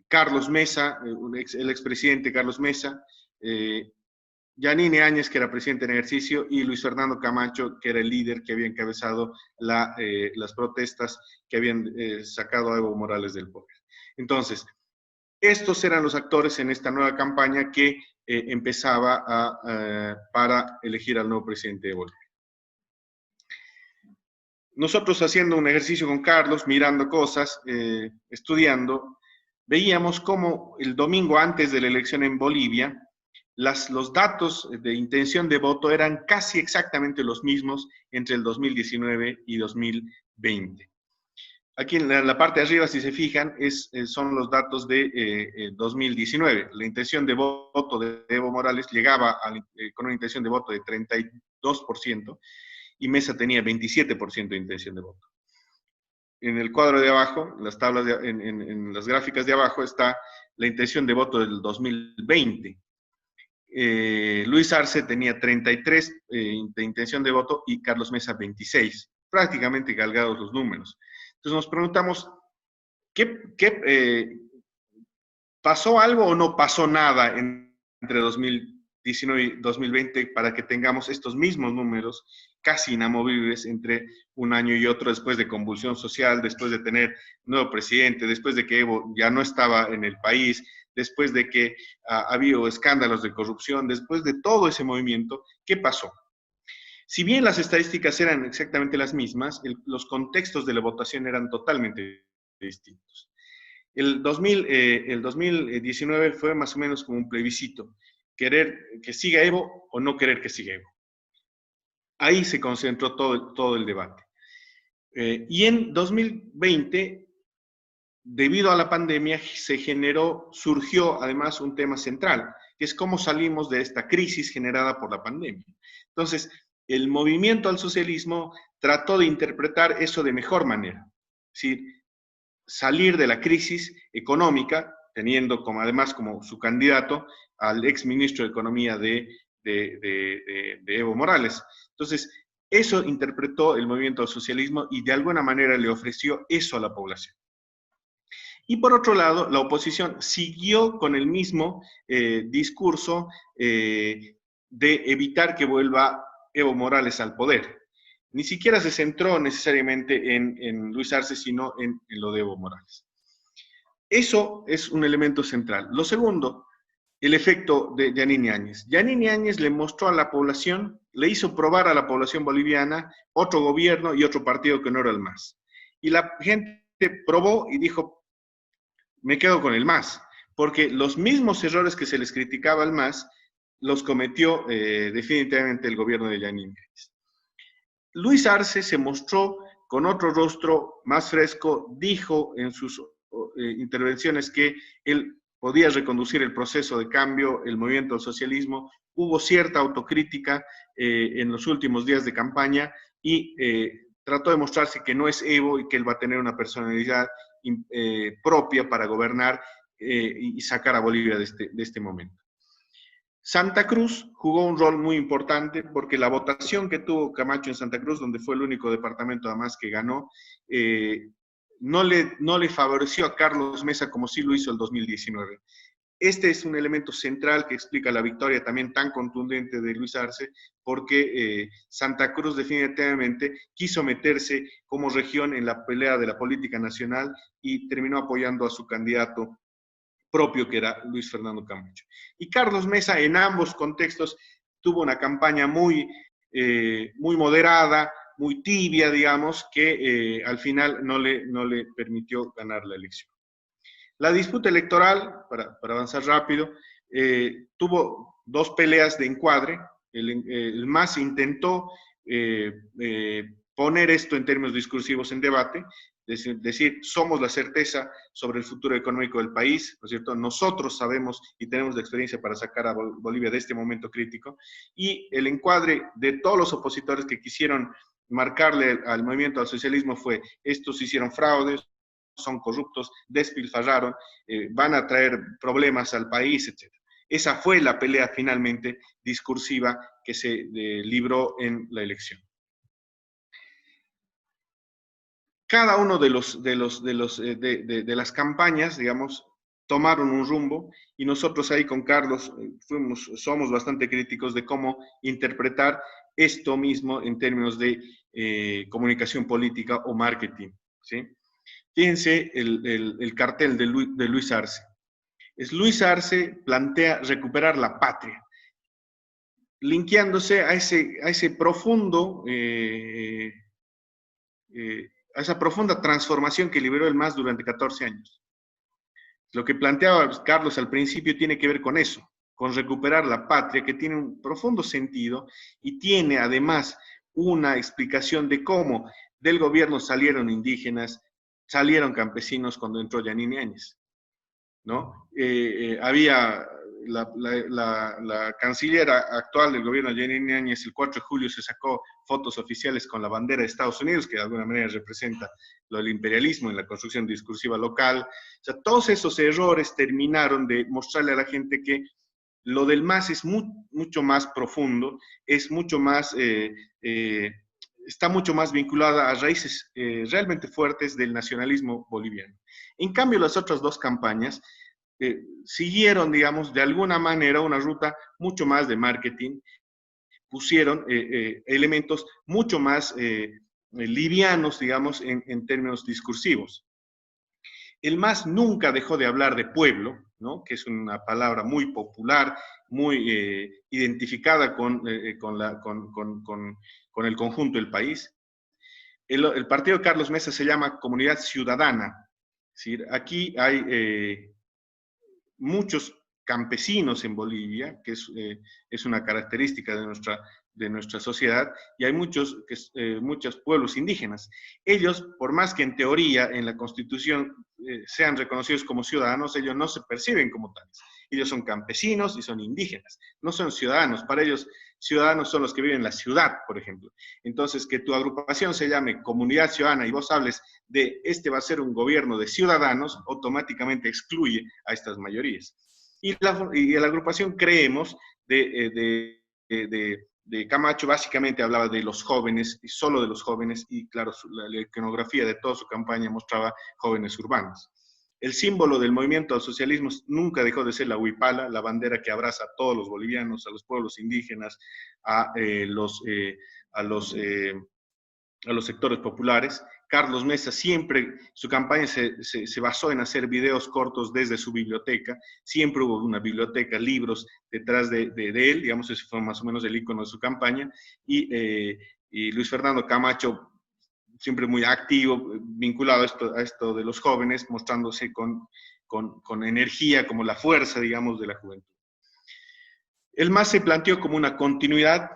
Carlos Mesa, el expresidente Carlos Mesa, Yanine Áñez, que era presidente en ejercicio, y Luis Fernando Camacho, que era el líder que había encabezado las protestas que habían sacado a Evo Morales del poder. Entonces, estos eran los actores en esta nueva campaña que empezaba para elegir al nuevo presidente de Bolivia. Nosotros, haciendo un ejercicio con Carlos, mirando cosas, estudiando, veíamos cómo el domingo antes de la elección en Bolivia, los datos de intención de voto eran casi exactamente los mismos entre el 2019 y 2020. Aquí en la parte de arriba, si se fijan, son los datos de 2019. La intención de voto de Evo Morales llegaba con una intención de voto de 32%, y Mesa tenía 27% de intención de voto. En el cuadro de abajo, las tablas en las gráficas de abajo, está la intención de voto del 2020. Luis Arce tenía 33 de intención de voto y Carlos Mesa 26, prácticamente calgados los números. Entonces nos preguntamos, ¿pasó algo o no pasó nada entre 2019 y 2020 para que tengamos estos mismos números casi inamovibles entre un año y otro, después de convulsión social, después de tener nuevo presidente, después de que Evo ya no estaba en el país, después de que ha habido escándalos de corrupción, después de todo ese movimiento? ¿Qué pasó? Si bien las estadísticas eran exactamente las mismas, los contextos de la votación eran totalmente distintos. El 2019 fue más o menos como un plebiscito, querer que siga Evo o no querer que siga Evo. Ahí se concentró todo el debate. Y en 2020, debido a la pandemia, surgió además un tema central, que es cómo salimos de esta crisis generada por la pandemia. Entonces, el movimiento al socialismo trató de interpretar eso de mejor manera, es decir, salir de la crisis económica, teniendo además como su candidato al ex ministro de Economía de Evo Morales. Entonces, eso interpretó el movimiento al socialismo y de alguna manera le ofreció eso a la población. Y por otro lado, la oposición siguió con el mismo discurso de evitar que vuelva Evo Morales al poder. Ni siquiera se centró necesariamente en Luis Arce, sino en lo de Evo Morales. Eso es un elemento central. Lo segundo el efecto de Yanine Áñez. Yanine Áñez le mostró a la población, le hizo probar a la población boliviana otro gobierno y otro partido que no era el MAS. Y la gente probó y dijo, me quedo con el MAS, porque los mismos errores que se les criticaba al MAS los cometió definitivamente el gobierno de Yanine Áñez. Luis Arce se mostró con otro rostro más fresco, dijo en sus intervenciones que él podía reconducir el proceso de cambio, el movimiento al socialismo. Hubo cierta autocrítica en los últimos días de campaña y trató de mostrarse que no es Evo y que él va a tener una personalidad propia para gobernar y sacar a Bolivia de este momento. Santa Cruz jugó un rol muy importante porque la votación que tuvo Camacho en Santa Cruz, donde fue el único departamento además que ganó, no le favoreció a Carlos Mesa como sí lo hizo el 2019. Este es un elemento central que explica la victoria también tan contundente de Luis Arce, porque Santa Cruz definitivamente quiso meterse como región en la pelea de la política nacional y terminó apoyando a su candidato propio, que era Luis Fernando Camacho. Y Carlos Mesa en ambos contextos tuvo una campaña muy moderada, muy tibia, digamos, que al final no le permitió ganar la elección. La disputa electoral, para avanzar rápido, tuvo dos peleas de encuadre. El MAS intentó poner esto en términos discursivos en debate, decir, somos la certeza sobre el futuro económico del país, ¿no es cierto? Nosotros sabemos y tenemos la experiencia para sacar a Bolivia de este momento crítico, y el encuadre de todos los opositores que quisieron marcarle al movimiento al socialismo fue, estos hicieron fraudes, son corruptos, despilfarraron, van a traer problemas al país, etc. Esa fue la pelea finalmente discursiva que se libró en la elección. Cada uno de las campañas, digamos, tomaron un rumbo y nosotros ahí con Carlos somos bastante críticos de cómo interpretar esto mismo en términos de comunicación política o marketing, ¿sí? Fíjense el cartel de Luis Arce. Luis Arce plantea recuperar la patria, linkeándose a ese profundo a esa profunda transformación que liberó el MAS durante 14 años. Lo que planteaba Carlos al principio tiene que ver con eso, con recuperar la patria, que tiene un profundo sentido y tiene además una explicación de cómo del gobierno salieron indígenas, salieron campesinos cuando entró Yanine Áñez, ¿no? Había la canciller actual del gobierno, Yanine Áñez, el 4 de julio se sacó fotos oficiales con la bandera de Estados Unidos, que de alguna manera representa lo del imperialismo en la construcción discursiva local. O sea, todos esos errores terminaron de mostrarle a la gente que lo del MAS es mucho más profundo, es mucho más, está mucho más vinculada a raíces realmente fuertes del nacionalismo boliviano. En cambio, las otras dos campañas siguieron, digamos, de alguna manera una ruta mucho más de marketing, pusieron elementos mucho más livianos, digamos, en términos discursivos. El MAS nunca dejó de hablar de pueblo, ¿no? Que es una palabra muy popular, muy identificada con el conjunto del país. El partido de Carlos Mesa se llama Comunidad Ciudadana. Es decir, aquí hay muchos campesinos en Bolivia, que es una característica de nuestra sociedad, y hay muchos pueblos indígenas. Ellos, por más que en teoría en la Constitución sean reconocidos como ciudadanos, ellos no se perciben como tales. Ellos son campesinos y son indígenas, no son ciudadanos. Para ellos, ciudadanos son los que viven en la ciudad, por ejemplo. Entonces, que tu agrupación se llame Comunidad Ciudadana y vos hables de este va a ser un gobierno de ciudadanos, automáticamente excluye a estas mayorías. Y la agrupación Creemos de Camacho básicamente hablaba de los jóvenes y solo de los jóvenes, y claro, la iconografía de toda su campaña mostraba jóvenes urbanos. El símbolo del movimiento al socialismo nunca dejó de ser la huipala, la bandera que abraza a todos los bolivianos, a los pueblos indígenas, a los sectores populares. Carlos Mesa siempre, su campaña se basó en hacer videos cortos desde su biblioteca, siempre hubo una biblioteca, libros detrás de él, digamos, ese fue más o menos el icono de su campaña, y Luis Fernando Camacho, siempre muy activo, vinculado a esto de los jóvenes, mostrándose con energía, como la fuerza, digamos, de la juventud. El MAS se planteó como una continuidad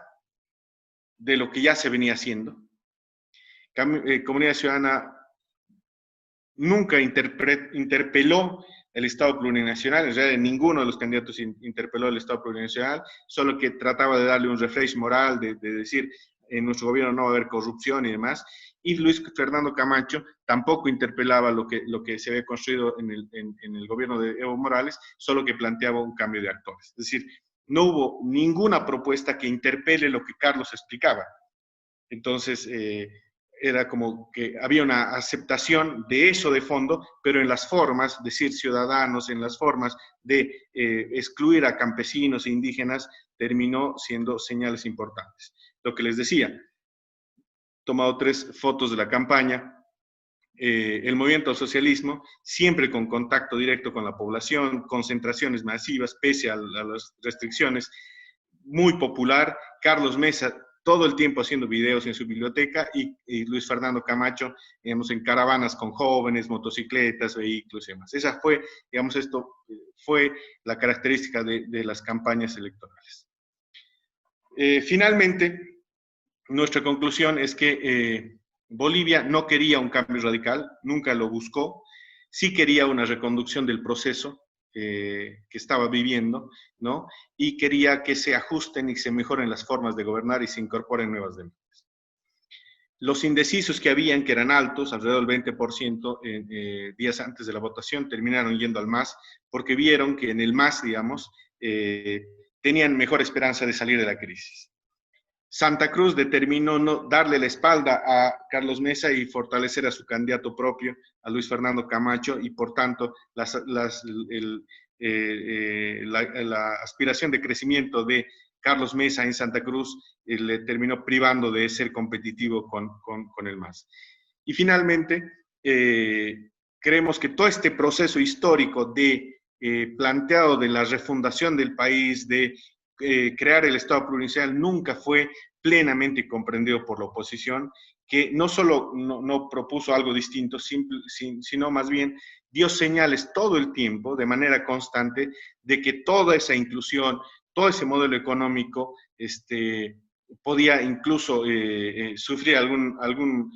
de lo que ya se venía haciendo. Comunidad Ciudadana nunca interpeló el Estado plurinacional, en realidad ninguno de los candidatos interpeló el Estado plurinacional, solo que trataba de darle un refresh moral, de decir, en nuestro gobierno no va a haber corrupción y demás, y Luis Fernando Camacho tampoco interpelaba lo que se había construido en el gobierno de Evo Morales, solo que planteaba un cambio de actores. Es decir, no hubo ninguna propuesta que interpele lo que Carlos explicaba. Entonces, era como que había una aceptación de eso de fondo, pero en las formas, decir ciudadanos, en las formas de excluir a campesinos e indígenas, terminó siendo señales importantes. Lo que les decía, he tomado 3 fotos de la campaña, el movimiento al socialismo, siempre con contacto directo con la población, concentraciones masivas, pese a las restricciones, muy popular. Carlos Mesa, todo el tiempo haciendo videos en su biblioteca, y Luis Fernando Camacho, digamos, en caravanas con jóvenes, motocicletas, vehículos y demás. Esa fue, digamos, esto fue la característica de las campañas electorales. Finalmente, nuestra conclusión es que Bolivia no quería un cambio radical, nunca lo buscó, sí quería una reconducción del proceso que estaba viviendo, ¿no? Y quería que se ajusten y se mejoren las formas de gobernar y se incorporen nuevas demandas. Los indecisos que habían, que eran altos, alrededor del 20%, días antes de la votación, terminaron yendo al MAS, porque vieron que en el MAS, digamos, tenían mejor esperanza de salir de la crisis. Santa Cruz determinó no darle la espalda a Carlos Mesa y fortalecer a su candidato propio, a Luis Fernando Camacho, y por tanto la aspiración de crecimiento de Carlos Mesa en Santa Cruz le terminó privando de ser competitivo con el MAS. Y finalmente, creemos que todo este proceso histórico planteado de la refundación del país, de crear el Estado plurinacional, nunca fue plenamente comprendido por la oposición, que no solo no propuso algo distinto, sino más bien dio señales todo el tiempo, de manera constante, de que toda esa inclusión, todo ese modelo económico, podía incluso sufrir algún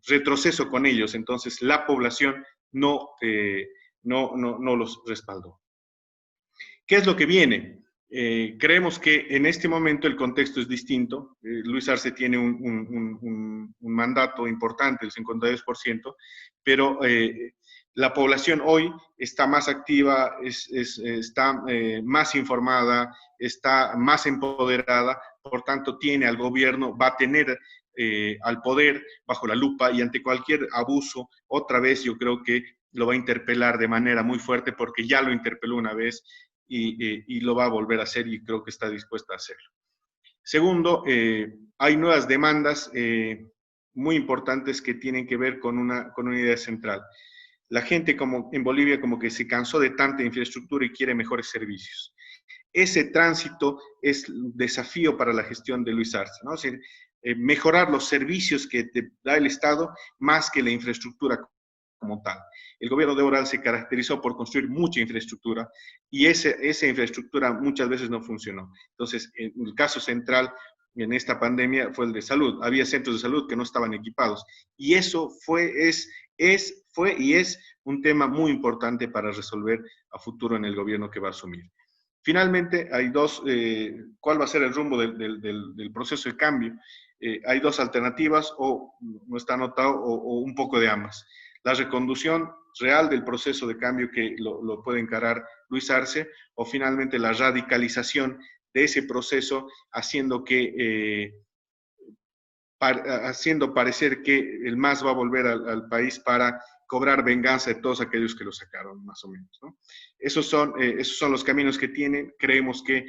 retroceso con ellos. Entonces la población no los respaldó. ¿Qué es lo que viene? Creemos que en este momento el contexto es distinto. Luis Arce tiene un mandato importante, el 52%, pero la población hoy está más activa, está más informada, está más empoderada, por tanto tiene al gobierno, va a tener al poder bajo la lupa, y ante cualquier abuso, otra vez yo creo que lo va a interpelar de manera muy fuerte, porque ya lo interpeló una vez y lo va a volver a hacer, y creo que está dispuesta a hacerlo. Segundo, hay nuevas demandas muy importantes que tienen que ver con una idea central. La gente en Bolivia como que se cansó de tanta infraestructura y quiere mejores servicios. Ese tránsito es un desafío para la gestión de Luis Arce, ¿no? O sea, mejorar los servicios que te da el Estado más que la infraestructura como tal. El gobierno de Evo Morales se caracterizó por construir mucha infraestructura, y esa infraestructura muchas veces no funcionó. Entonces, el caso central en esta pandemia fue el de salud. Había centros de salud que no estaban equipados, y eso fue y es un tema muy importante para resolver a futuro en el gobierno que va a asumir. Finalmente, hay ¿cuál va a ser el rumbo del proceso de cambio? Hay 2 alternativas, o no está anotado, o un poco de ambas. La reconducción real del proceso de cambio que lo puede encarar Luis Arce, o finalmente la radicalización de ese proceso, haciendo parecer que el MAS va a volver al país para cobrar venganza de todos aquellos que lo sacaron, más o menos, ¿no? Esos son los caminos que tienen. Creemos que,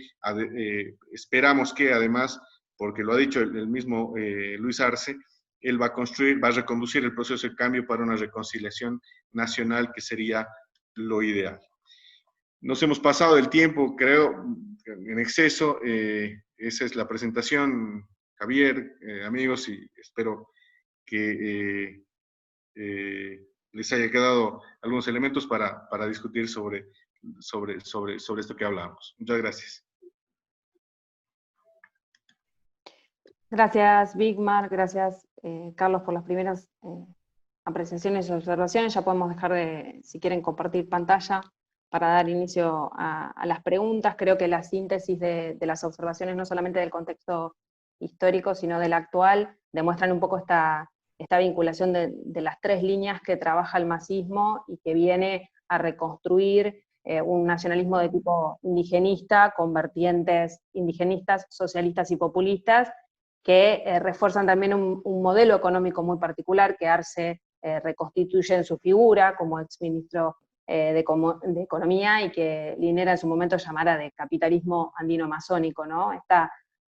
esperamos que además, porque lo ha dicho el mismo Luis Arce, él va a construir, va a reconducir el proceso de cambio para una reconciliación nacional que sería lo ideal. Nos hemos pasado del tiempo, creo, en exceso. Esa es la presentación, Javier, amigos, y espero que les haya quedado algunos elementos para discutir sobre esto que hablamos. Muchas gracias. Gracias, Bigmar, gracias, Carlos, por las primeras apreciaciones y observaciones. Ya podemos dejar de, si quieren, compartir pantalla para dar inicio a las preguntas. Creo que la síntesis de las observaciones, no solamente del contexto histórico, sino del actual, demuestran un poco esta vinculación de las tres líneas que trabaja el masismo y que viene a reconstruir un nacionalismo de tipo indigenista, con vertientes indigenistas, socialistas y populistas, que refuerzan también un modelo económico muy particular, que Arce reconstituye en su figura como exministro de Economía, y que Linera en su momento llamara de capitalismo andino-masónico, ¿no? Esta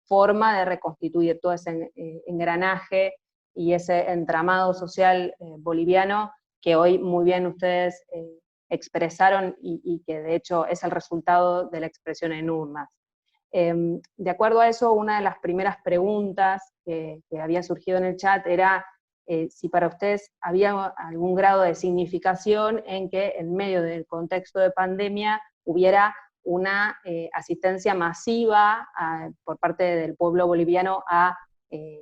forma de reconstituir todo ese engranaje y ese entramado social boliviano que hoy muy bien ustedes expresaron y que de hecho es el resultado de la expresión en urnas. De acuerdo a eso, una de las primeras preguntas que había surgido en el chat era si para ustedes había algún grado de significación en que en medio del contexto de pandemia hubiera una asistencia masiva por parte del pueblo boliviano a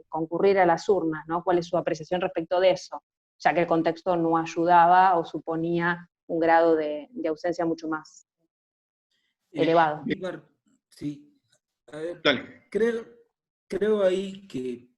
concurrir a las urnas, ¿no? ¿Cuál es su apreciación respecto de eso? Ya que el contexto no ayudaba o suponía un grado de ausencia mucho más elevado. Sí. A ver, Dale. creo ahí que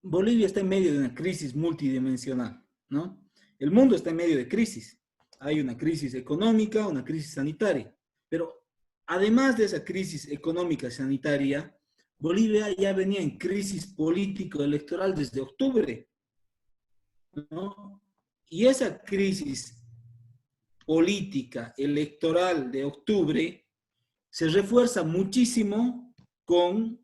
Bolivia está en medio de una crisis multidimensional, ¿no? El mundo está en medio de crisis. Hay una crisis económica, una crisis sanitaria. Pero además de esa crisis económica sanitaria, Bolivia ya venía en crisis político-electoral desde octubre, ¿no? Y esa crisis política electoral de octubre se refuerza muchísimo con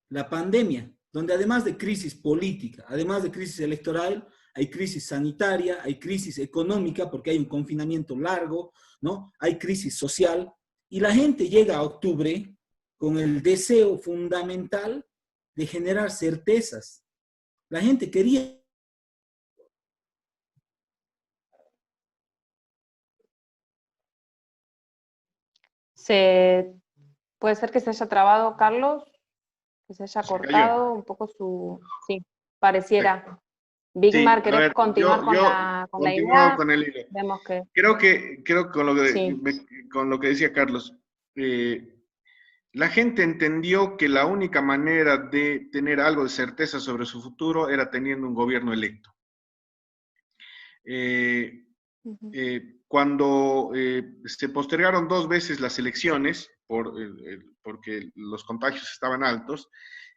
la pandemia, donde además de crisis política, además de crisis electoral, hay crisis sanitaria, hay crisis económica, porque hay un confinamiento largo, ¿no? Hay crisis social, y la gente llega a octubre con el deseo fundamental de generar certezas. La gente quería... Puede ser que se haya trabado, Carlos, que se haya cortado un poco su... Sí, pareciera. Bigmar, Sí, ¿querés continuar con la idea? Con el hilo. Vemos que... Creo que Sí. con lo que decía Carlos, la gente entendió que la única manera de tener algo de certeza sobre su futuro era teniendo un gobierno electo. Cuando se postergaron 2 veces las elecciones, porque los contagios estaban altos,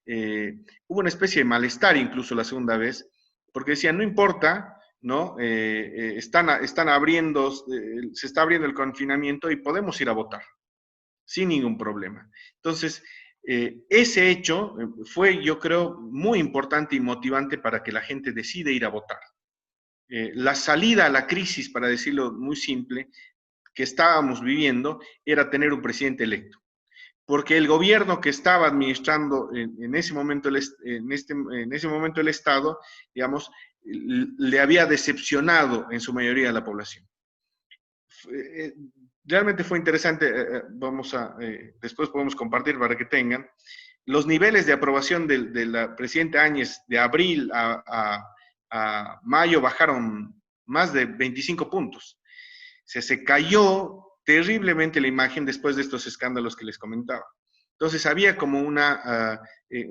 hubo una especie de malestar incluso la segunda vez, porque decían, no importa, ¿no? Están abriendo, se está abriendo el confinamiento y podemos ir a votar, sin ningún problema. Entonces, ese hecho fue, yo creo, muy importante y motivante para que la gente decida ir a votar. La salida a la crisis, para decirlo muy simple, que estábamos viviendo, era tener un presidente electo. Porque el gobierno que estaba administrando en ese momento el Estado, digamos, le había decepcionado en su mayoría a la población. Realmente fue interesante, después podemos compartir para que tengan, los niveles de aprobación de la presidenta Áñez de abril a mayo bajaron más de 25 puntos. Se cayó terriblemente la imagen después de estos escándalos que les comentaba. Entonces había como una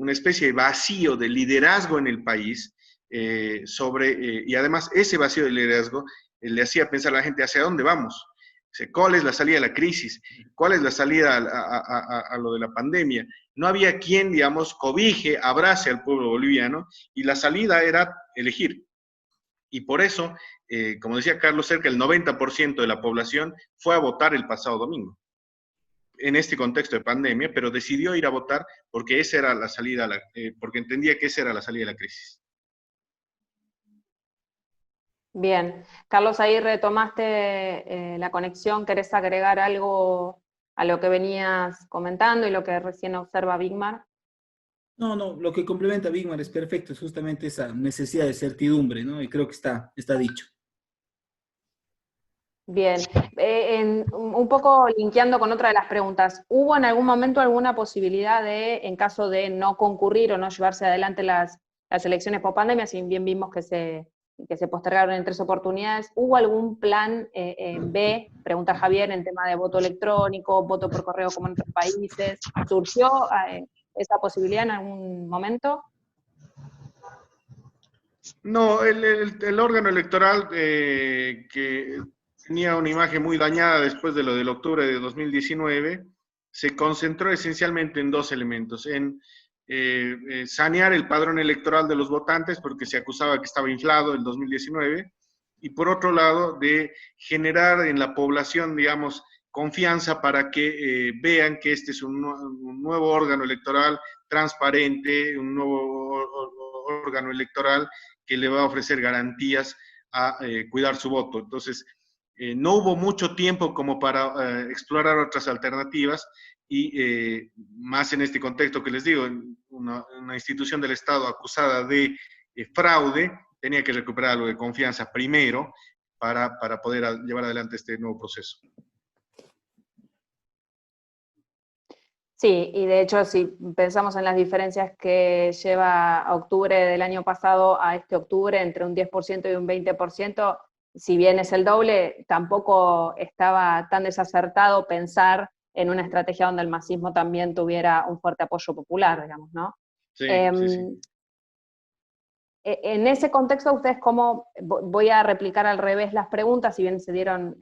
especie de vacío de liderazgo en el país, y además ese vacío de liderazgo le hacía pensar a la gente hacia dónde vamos. ¿Cuál es la salida de la crisis? ¿Cuál es la salida a lo de la pandemia? No había quien, digamos, cobije, abrace al pueblo boliviano, y la salida era elegir. Y por eso, como decía Carlos, cerca del 90% de la población fue a votar el pasado domingo, en este contexto de pandemia, pero decidió ir a votar porque esa era la salida, porque entendía que esa era la salida de la crisis. Bien. Carlos, ahí retomaste la conexión. ¿Querés agregar algo a lo que venías comentando y lo que recién observa Bigmar? No, no, lo que complementa a Bigmar es perfecto, es justamente esa necesidad de certidumbre, ¿no? Y creo que está dicho. Bien, un poco linkeando con otra de las preguntas, ¿hubo en algún momento alguna posibilidad de, en caso de no concurrir o no llevarse adelante las elecciones por pandemia, si bien vimos que se postergaron en 3 oportunidades, ¿hubo algún plan en B, pregunta Javier, en tema de voto electrónico, voto por correo como en otros países? ¿Surgió esa posibilidad en algún momento? No, el órgano electoral que tenía una imagen muy dañada después de lo del octubre de 2019, se concentró esencialmente en dos elementos, en sanear el padrón electoral de los votantes, porque se acusaba que estaba inflado el 2019, y por otro lado, de generar en la población, digamos, confianza para que vean que este es un nuevo órgano electoral transparente, un nuevo órgano electoral que le va a ofrecer garantías a cuidar su voto. Entonces, no hubo mucho tiempo como para explorar otras alternativas y más en este contexto que les digo, una institución del Estado acusada de fraude tenía que recuperar algo de confianza primero para poder llevar adelante este nuevo proceso. Sí, y de hecho, si pensamos en las diferencias que lleva a octubre del año pasado a este octubre, entre un 10% y un 20%, si bien es el doble, tampoco estaba tan desacertado pensar en una estrategia donde el masismo también tuviera un fuerte apoyo popular, digamos, ¿no? Sí, sí, sí. En ese contexto, ustedes cómo, voy a replicar al revés las preguntas, si bien se dieron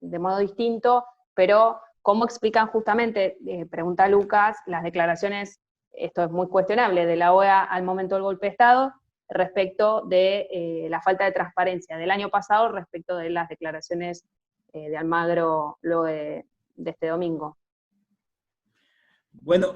de modo distinto, pero ¿cómo explican justamente, pregunta Lucas, las declaraciones, esto es muy cuestionable, de la OEA al momento del golpe de Estado, respecto de la falta de transparencia del año pasado respecto de las declaraciones de Almagro luego de este domingo? Bueno,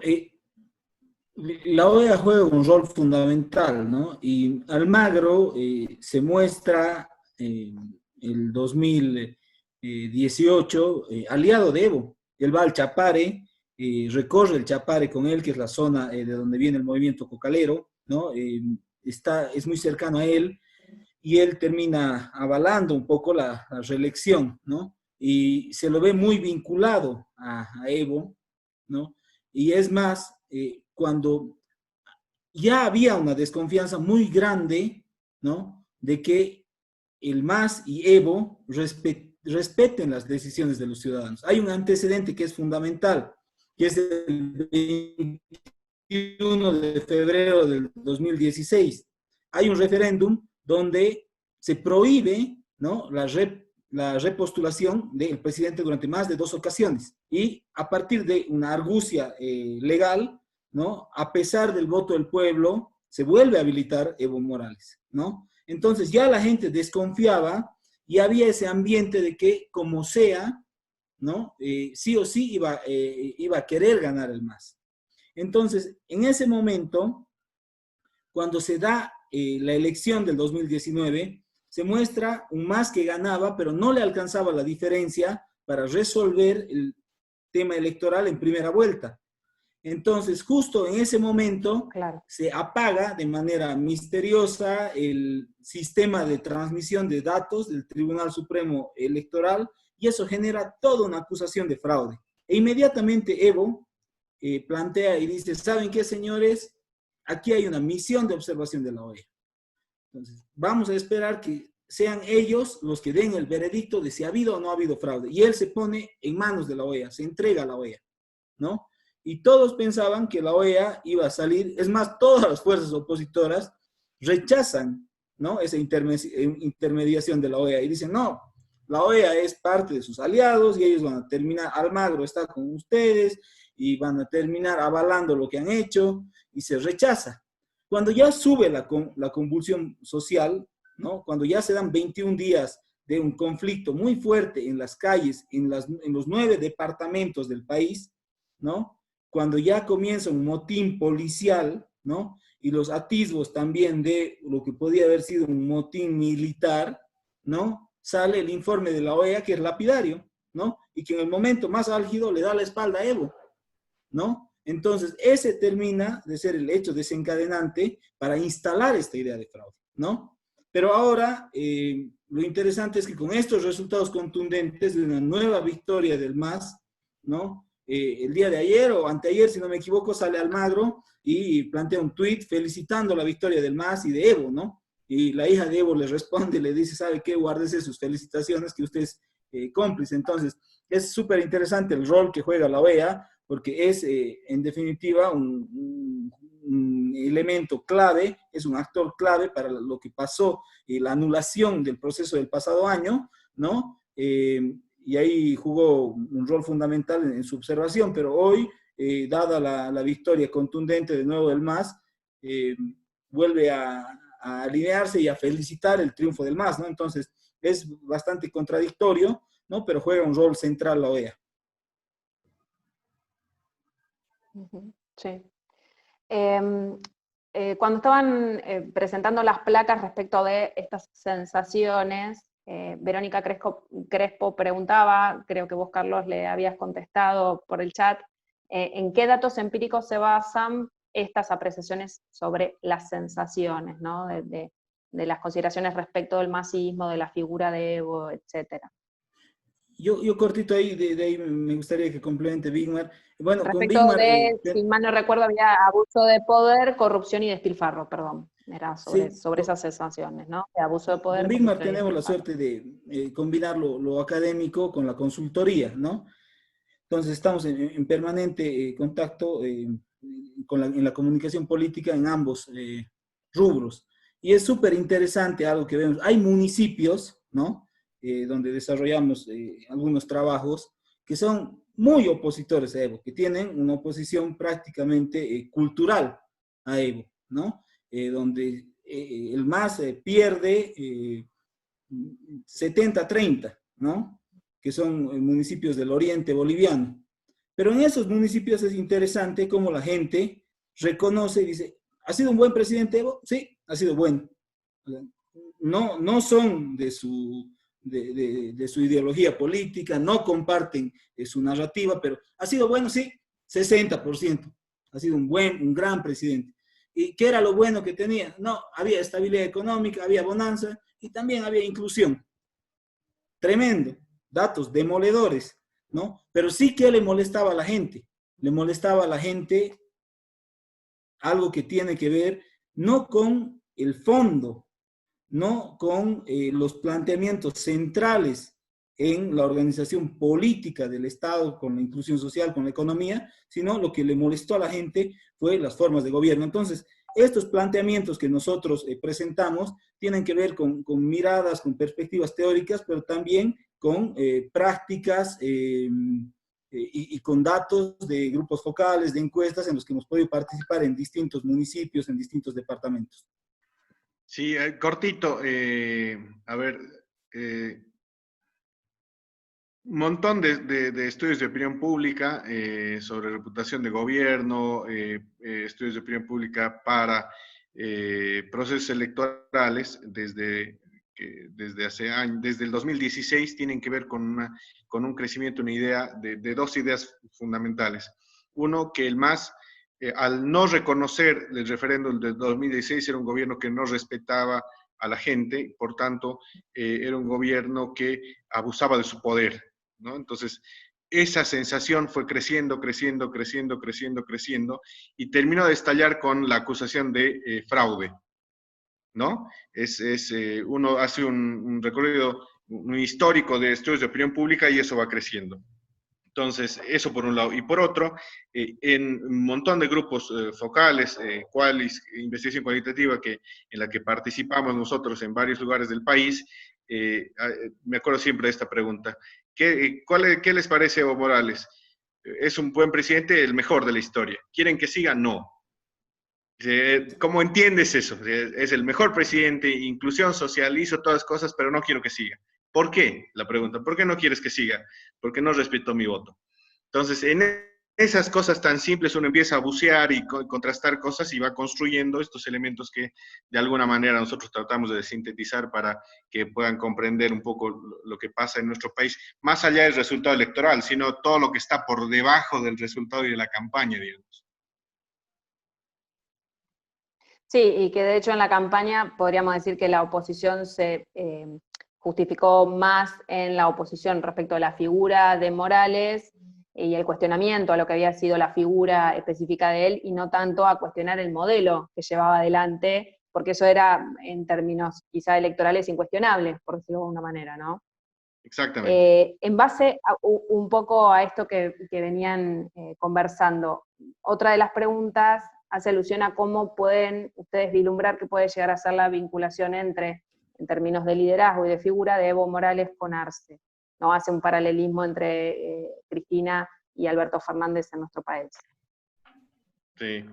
la OEA juega un rol fundamental, ¿no? Y Almagro se muestra el 2018 aliado de Evo. Él va al Chapare, recorre el Chapare con él, que es la zona de donde viene el movimiento cocalero, ¿no? Es muy cercano a él y él termina avalando un poco la reelección, ¿no? Y se lo ve muy vinculado a Evo, ¿no? Y es más, cuando ya había una desconfianza muy grande, ¿no? De que el MAS y Evo respeten las decisiones de los ciudadanos. Hay un antecedente que es fundamental, que es el 21 de febrero del 2016. Hay un referéndum donde se prohíbe, ¿no? la repostulación del presidente durante más de 2 ocasiones. Y a partir de una argucia legal, ¿no? A pesar del voto del pueblo, se vuelve a habilitar Evo Morales, ¿no? Entonces ya la gente desconfiaba y había ese ambiente de que, como sea, ¿no? Sí o sí iba a querer ganar el MAS. Entonces, en ese momento, cuando se da la elección del 2019, se muestra un MAS que ganaba, pero no le alcanzaba la diferencia para resolver el tema electoral en primera vuelta. Entonces, justo en ese momento, Claro. se apaga de manera misteriosa el sistema de transmisión de datos del Tribunal Supremo Electoral y eso genera toda una acusación de fraude. E inmediatamente Evo plantea y dice, ¿saben qué, señores? Aquí hay una misión de observación de la OEA. Entonces, vamos a esperar que sean ellos los que den el veredicto de si ha habido o no ha habido fraude. Y él se pone en manos de la OEA, se entrega a la OEA, ¿no? Y todos pensaban que la OEA iba a salir, es más, todas las fuerzas opositoras rechazan, ¿no? Esa intermediación de la OEA y dicen, no, la OEA es parte de sus aliados y ellos van a terminar, Almagro está con ustedes y van a terminar avalando lo que han hecho y se rechaza. Cuando ya sube la convulsión social, ¿no? Cuando ya se dan 21 días de un conflicto muy fuerte en las calles, en los 9 departamentos del país, ¿no? Cuando ya comienza un motín policial, ¿no? Y los atisbos también de lo que podía haber sido un motín militar, ¿no? Sale el informe de la OEA que es lapidario, ¿no? Y que en el momento más álgido le da la espalda a Evo, ¿no? Entonces, ese termina de ser el hecho desencadenante para instalar esta idea de fraude, ¿no? Pero ahora, lo interesante es que con estos resultados contundentes de una nueva victoria del MAS, ¿no? El día de ayer o anteayer, si no me equivoco, sale Almagro y plantea un tuit felicitando la victoria del MAS y de Evo, ¿no? Y la hija de Evo le responde, le dice, ¿sabe qué? Guárdese sus felicitaciones, que usted es cómplice. Entonces, es súper interesante el rol que juega la OEA, porque es, en definitiva, un elemento clave, es un actor clave para lo que pasó, la anulación del proceso del pasado año, ¿no? Y ahí jugó un rol fundamental en su observación, pero hoy, dada la victoria contundente de nuevo del MAS, vuelve a alinearse y a felicitar el triunfo del MAS, ¿no? Entonces, es bastante contradictorio, ¿no? Pero juega un rol central la OEA. Sí. Cuando estaban presentando las placas respecto de estas sensaciones, Verónica Crespo preguntaba, creo que vos, Carlos, le habías contestado por el chat, ¿en qué datos empíricos se basan estas apreciaciones sobre las sensaciones, ¿no? de las consideraciones respecto del masismo, de la figura de Evo, etcétera? Yo cortito ahí, de ahí me gustaría que complemente Wigmar. Bueno, con Respecto Wigmar... de, si mal no recuerdo, había abuso de poder, corrupción y despilfarro, perdón. Era sobre esas sensaciones, ¿no? De abuso de poder. Con Wigmar tenemos la suerte de combinar lo académico con la consultoría, ¿no? Entonces estamos en permanente contacto en la comunicación política en ambos rubros. Y es súper interesante algo que vemos. Hay municipios, ¿no? Donde desarrollamos algunos trabajos que son muy opositores a Evo, que tienen una oposición prácticamente cultural a Evo, ¿no? Donde el MAS pierde 70-30, ¿no? Que son municipios del oriente boliviano. Pero en esos municipios es interesante cómo la gente reconoce y dice, ¿ha sido un buen presidente Evo? Sí, ha sido bueno. No son de su ideología política, no comparten su narrativa, pero ha sido bueno, sí, 60%. Ha sido un gran presidente. ¿Y qué era lo bueno que tenía? No, había estabilidad económica, había bonanza y también había inclusión. Tremendo, datos demoledores, ¿no? Pero sí que le molestaba a la gente. Le molestaba a la gente algo que tiene que ver no con el fondo, no con los planteamientos centrales en la organización política del Estado, con la inclusión social, con la economía, sino lo que le molestó a la gente fue las formas de gobierno. Entonces, estos planteamientos que nosotros presentamos tienen que ver con miradas, con perspectivas teóricas, pero también con prácticas y con datos de grupos focales, de encuestas en los que hemos podido participar en distintos municipios, en distintos departamentos. Sí, cortito. A ver, un montón de estudios de opinión pública sobre reputación de gobierno, estudios de opinión pública para procesos electorales desde hace años, desde el 2016, tienen que ver con un crecimiento, una idea de dos ideas fundamentales. Uno, que el MAS, al no reconocer el referéndum del 2016, era un gobierno que no respetaba a la gente, por tanto, era un gobierno que abusaba de su poder, ¿no? Entonces, esa sensación fue creciendo y terminó de estallar con la acusación de fraude, ¿no? Uno hace un recorrido, un histórico de estudios de opinión pública y eso va creciendo. Entonces, eso por un lado. Y por otro, en un montón de grupos focales, investigación cualitativa, en la que participamos nosotros en varios lugares del país, me acuerdo siempre de esta pregunta. ¿Qué les parece a Evo Morales? ¿Es un buen presidente, el mejor de la historia? ¿Quieren que siga? No. ¿Cómo entiendes eso? Es el mejor presidente, inclusión social, hizo todas las cosas, pero no quiero que siga. ¿Por qué? La pregunta, ¿por qué no quieres que siga? Porque no respetó mi voto. Entonces, en esas cosas tan simples uno empieza a bucear y contrastar cosas y va construyendo estos elementos que de alguna manera nosotros tratamos de sintetizar para que puedan comprender un poco lo que pasa en nuestro país, más allá del resultado electoral, sino todo lo que está por debajo del resultado y de la campaña, digamos. Sí, y que de hecho en la campaña podríamos decir que la oposición se justificó más en la oposición respecto a la figura de Morales y el cuestionamiento a lo que había sido la figura específica de él, y no tanto a cuestionar el modelo que llevaba adelante, porque eso era, en términos quizá electorales, incuestionable, por decirlo de alguna manera, ¿no? Exactamente. En base un poco a esto que venían conversando, otra de las preguntas hace alusión a cómo pueden ustedes vislumbrar que puede llegar a ser la vinculación entre, en términos de liderazgo y de figura, de Evo Morales con Arce, ¿no? Hace un paralelismo entre Cristina y Alberto Fernández en nuestro país. Sí.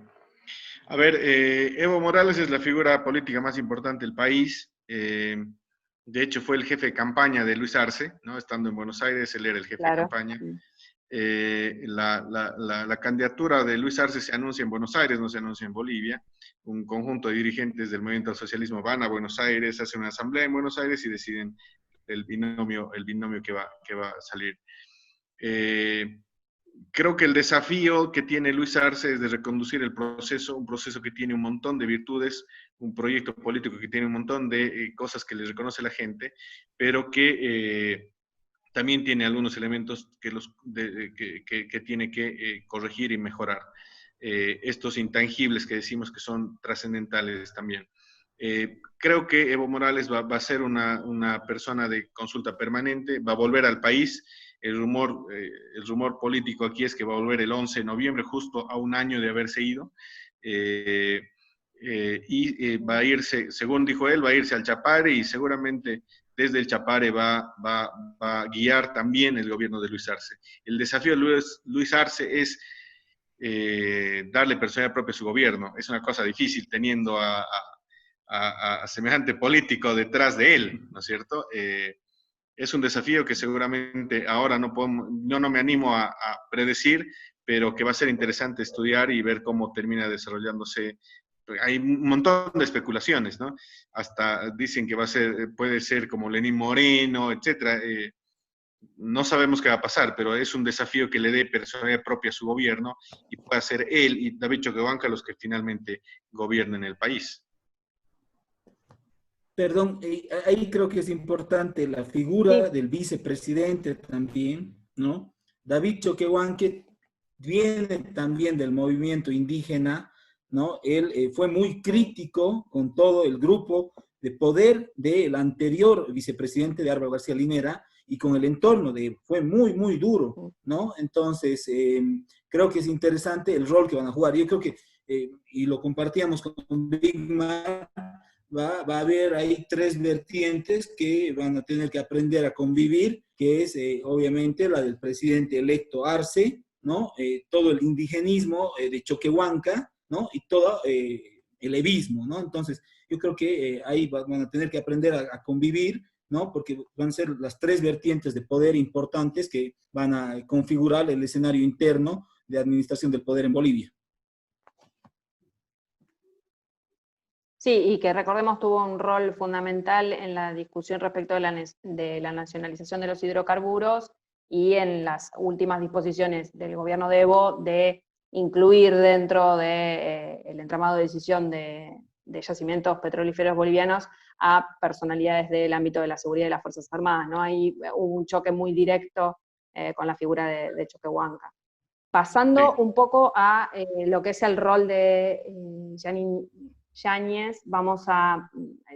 A ver, Evo Morales es la figura política más importante del país. De hecho, fue el jefe de campaña de Luis Arce, ¿no? Estando en Buenos Aires, él era el jefe de Claro. campaña. La candidatura de Luis Arce se anuncia en Buenos Aires, no se anuncia en Bolivia. Un conjunto de dirigentes del movimiento al socialismo van a Buenos Aires, hacen una asamblea en Buenos Aires y deciden el binomio que va a salir. Creo que el desafío que tiene Luis Arce es de reconducir el proceso, un proceso que tiene un montón de virtudes, un proyecto político que tiene un montón de cosas que le reconoce la gente, pero que también tiene algunos elementos que tiene que corregir y mejorar. Estos intangibles que decimos que son trascendentales también. Creo que Evo Morales va a ser una persona de consulta permanente, va a volver al país. El rumor político aquí es que va a volver el 11 de noviembre, justo a un año de haberse ido. Va a irse, según dijo él, va a irse al Chapare y seguramente desde el Chapare va a guiar también el gobierno de Luis Arce. El desafío de Luis Arce es darle personalidad propia a su gobierno. Es una cosa difícil teniendo a semejante político detrás de él, ¿no es cierto? Es un desafío que seguramente ahora no me animo a predecir, pero que va a ser interesante estudiar y ver cómo termina desarrollándose. Hay un montón de especulaciones, ¿no? Hasta dicen que puede ser como Lenín Moreno, etcétera. No sabemos qué va a pasar, pero es un desafío que le dé personalidad propia a su gobierno y pueda ser él y David Choquehuanca los que finalmente gobiernen el país. Perdón, ahí creo que es importante la figura del vicepresidente también, ¿no? David Choquehuanque viene también del movimiento indígena, ¿no? Él fue muy crítico con todo el grupo de poder del anterior vicepresidente de Álvaro García Linera y con el entorno fue muy, muy duro, ¿no? Entonces, creo que es interesante el rol que van a jugar. Yo creo que, y lo compartíamos con Bigmar, va a haber ahí tres vertientes que van a tener que aprender a convivir, que es obviamente la del presidente electo Arce, ¿no? Todo el indigenismo de Choquehuanca, ¿no? Y todo el evismo, ¿no? Entonces, yo creo que ahí van a tener que aprender a convivir, ¿no? Porque van a ser las tres vertientes de poder importantes que van a configurar el escenario interno de administración del poder en Bolivia. Sí, y que recordemos tuvo un rol fundamental en la discusión respecto de la nacionalización de los hidrocarburos y en las últimas disposiciones del gobierno de Evo de incluir dentro del entramado de decisión de yacimientos petrolíferos bolivianos a personalidades del ámbito de la seguridad y las Fuerzas Armadas, ¿no? Ahí hubo un choque muy directo con la figura de Choquehuanca. Pasando un poco a lo que es el rol de Janine Yáñez,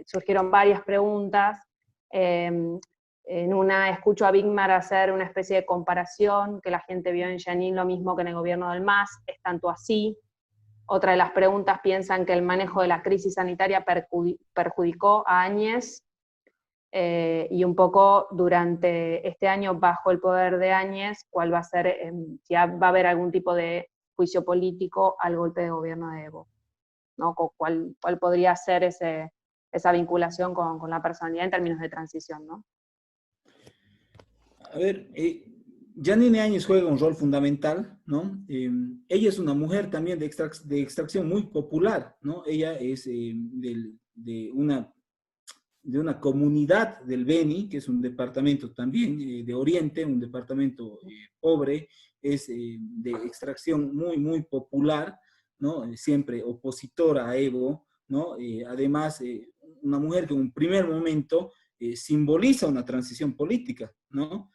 surgieron varias preguntas. En una escucho a Bigmar hacer una especie de comparación, que la gente vio en Janine lo mismo que en el gobierno del MAS, es tanto así. Otra de las preguntas piensan que el manejo de la crisis sanitaria perjudicó a Áñez, y un poco durante este año, bajo el poder de Áñez, cuál va a ser, si va a haber algún tipo de juicio político al golpe de gobierno de Evo, ¿no? ¿Cuál podría ser esa vinculación con la personalidad en términos de transición, ¿no? A ver, Janine Áñez juega un rol fundamental, ¿no? Ella es una mujer también de extracción muy popular, ¿no? Ella es de una comunidad del Beni, que es un departamento también de Oriente, un departamento pobre, es de extracción muy, muy popular, ¿no? Siempre opositora a Evo, ¿no? Además, una mujer que en un primer momento simboliza una transición política, ¿no?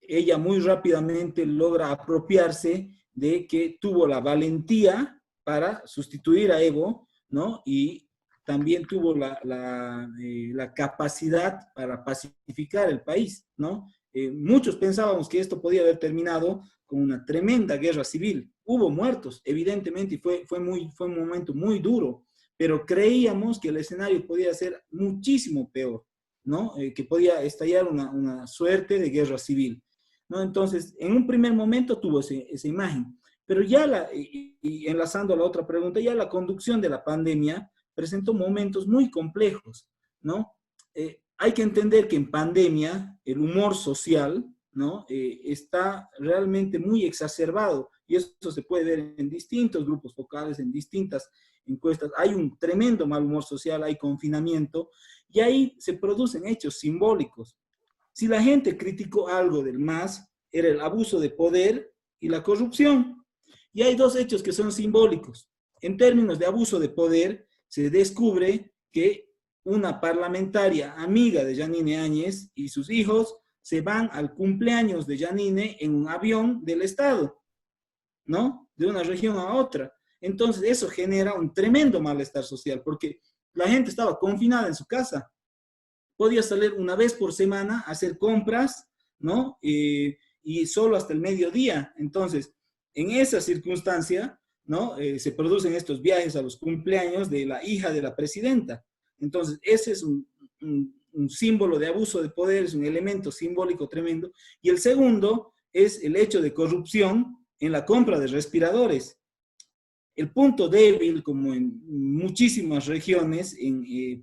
Ella muy rápidamente logra apropiarse de que tuvo la valentía para sustituir a Evo, ¿no? Y también tuvo la capacidad para pacificar el país, ¿no? Muchos pensábamos que esto podía haber terminado con una tremenda guerra civil. Hubo muertos, evidentemente, y fue un momento muy duro, pero creíamos que el escenario podía ser muchísimo peor, ¿no? Que podía estallar una suerte de guerra civil, ¿no? Entonces, en un primer momento tuvo esa imagen, pero ya y enlazando a la otra pregunta, ya la conducción de la pandemia presentó momentos muy complejos, ¿no? Hay que entender que en pandemia el humor social, ¿no? Está realmente muy exacerbado, y eso se puede ver en distintos grupos focales, en distintas encuestas. Hay un tremendo mal humor social, hay confinamiento, y ahí se producen hechos simbólicos. Si la gente criticó algo del MAS, era el abuso de poder y la corrupción. Y hay dos hechos que son simbólicos. En términos de abuso de poder, se descubre que una parlamentaria amiga de Janine Áñez y sus hijos se van al cumpleaños de Janine en un avión del Estado, ¿no? De una región a otra. Entonces, eso genera un tremendo malestar social, porque la gente estaba confinada en su casa. Podía salir una vez por semana a hacer compras, ¿no? Y solo hasta el mediodía. Entonces, en esa circunstancia, ¿no? Se producen estos viajes a los cumpleaños de la hija de la presidenta. Entonces, ese es un símbolo de abuso de poder, es un elemento simbólico tremendo. Y el segundo es el hecho de corrupción en la compra de respiradores. El punto débil, como en muchísimas regiones,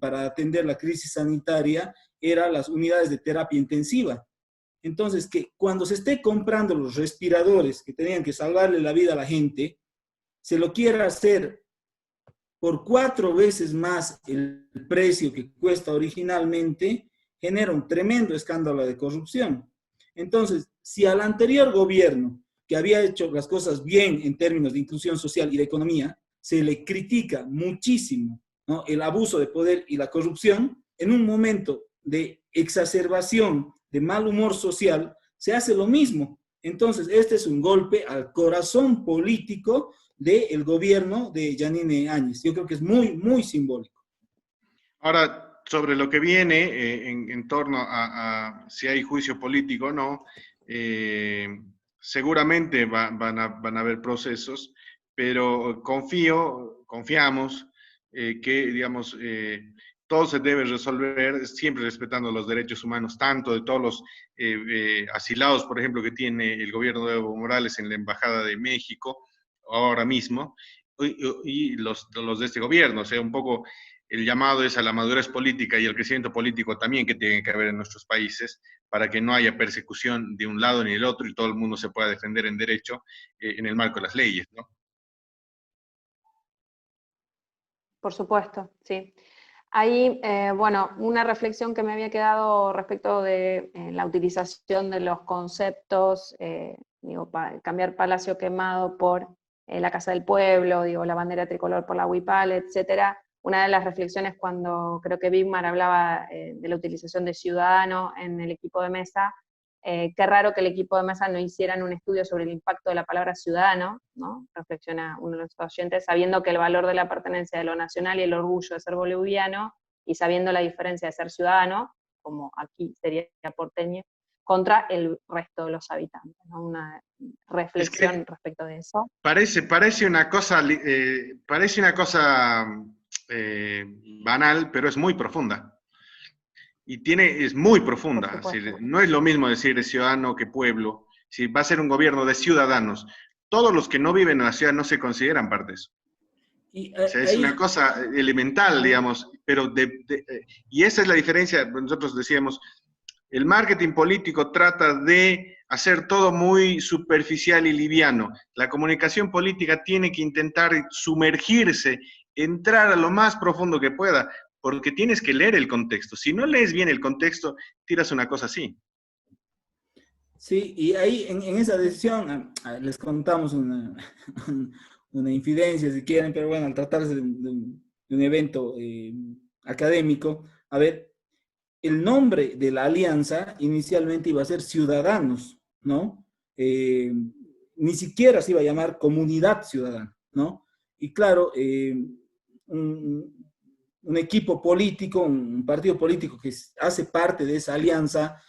para atender la crisis sanitaria, eran las unidades de terapia intensiva. Entonces, que cuando se esté comprando los respiradores que tenían que salvarle la vida a la gente, se lo quiera hacer por 4 veces más el precio que cuesta originalmente, genera un tremendo escándalo de corrupción. Entonces, si al anterior gobierno, que había hecho las cosas bien en términos de inclusión social y de economía, se le critica muchísimo, ¿no?, el abuso de poder y la corrupción, en un momento de exacerbación, de mal humor social, se hace lo mismo. Entonces, este es un golpe al corazón político del gobierno de Janine Áñez. Yo creo que es muy, muy simbólico. Ahora, sobre lo que viene en torno a si hay juicio político o no, seguramente van a haber procesos, pero confiamos que, digamos, todo se debe resolver siempre respetando los derechos humanos, tanto de todos los asilados, por ejemplo, que tiene el gobierno de Evo Morales en la Embajada de México ahora mismo, y los de este gobierno. O sea, un poco el llamado es a la madurez política y el crecimiento político también que tiene que haber en nuestros países, para que no haya persecución de un lado ni del otro y todo el mundo se pueda defender en derecho en el marco de las leyes, ¿no? Por supuesto, sí. Ahí, bueno, una reflexión que me había quedado respecto de la utilización de los conceptos, cambiar Palacio Quemado por la Casa del Pueblo, la bandera tricolor por la Huipala, etcétera. Una de las reflexiones cuando creo que Wigmar hablaba de la utilización de ciudadano en el equipo de mesa, qué raro que el equipo de mesa no hicieran un estudio sobre el impacto de la palabra ciudadano, ¿no? Reflexiona uno de los oyentes, sabiendo que el valor de la pertenencia de lo nacional y el orgullo de ser boliviano, y sabiendo la diferencia de ser ciudadano, como aquí sería porteño, contra el resto de los habitantes, ¿no? Una reflexión respecto de eso. Parece una cosa banal, pero es muy profunda. Y es muy profunda. Es decir, no es lo mismo decir ciudadano que pueblo. Si va a ser un gobierno de ciudadanos, todos los que no viven en la ciudad no se consideran parte de eso. O sea, es una cosa elemental, digamos, pero y esa es la diferencia. Nosotros decíamos, el marketing político trata de hacer todo muy superficial y liviano. La comunicación política tiene que intentar sumergirse, entrar a lo más profundo que pueda, porque tienes que leer el contexto. Si no lees bien el contexto, tiras una cosa así. Sí, y ahí en esa decisión les contamos una, una infidencia si quieren, pero bueno, al tratarse de un evento académico, a ver, el nombre de la alianza inicialmente iba a ser Ciudadanos, ¿no? Ni siquiera se iba a llamar Comunidad Ciudadana, ¿no? Y claro, un equipo político, un partido político que hace parte de esa alianza,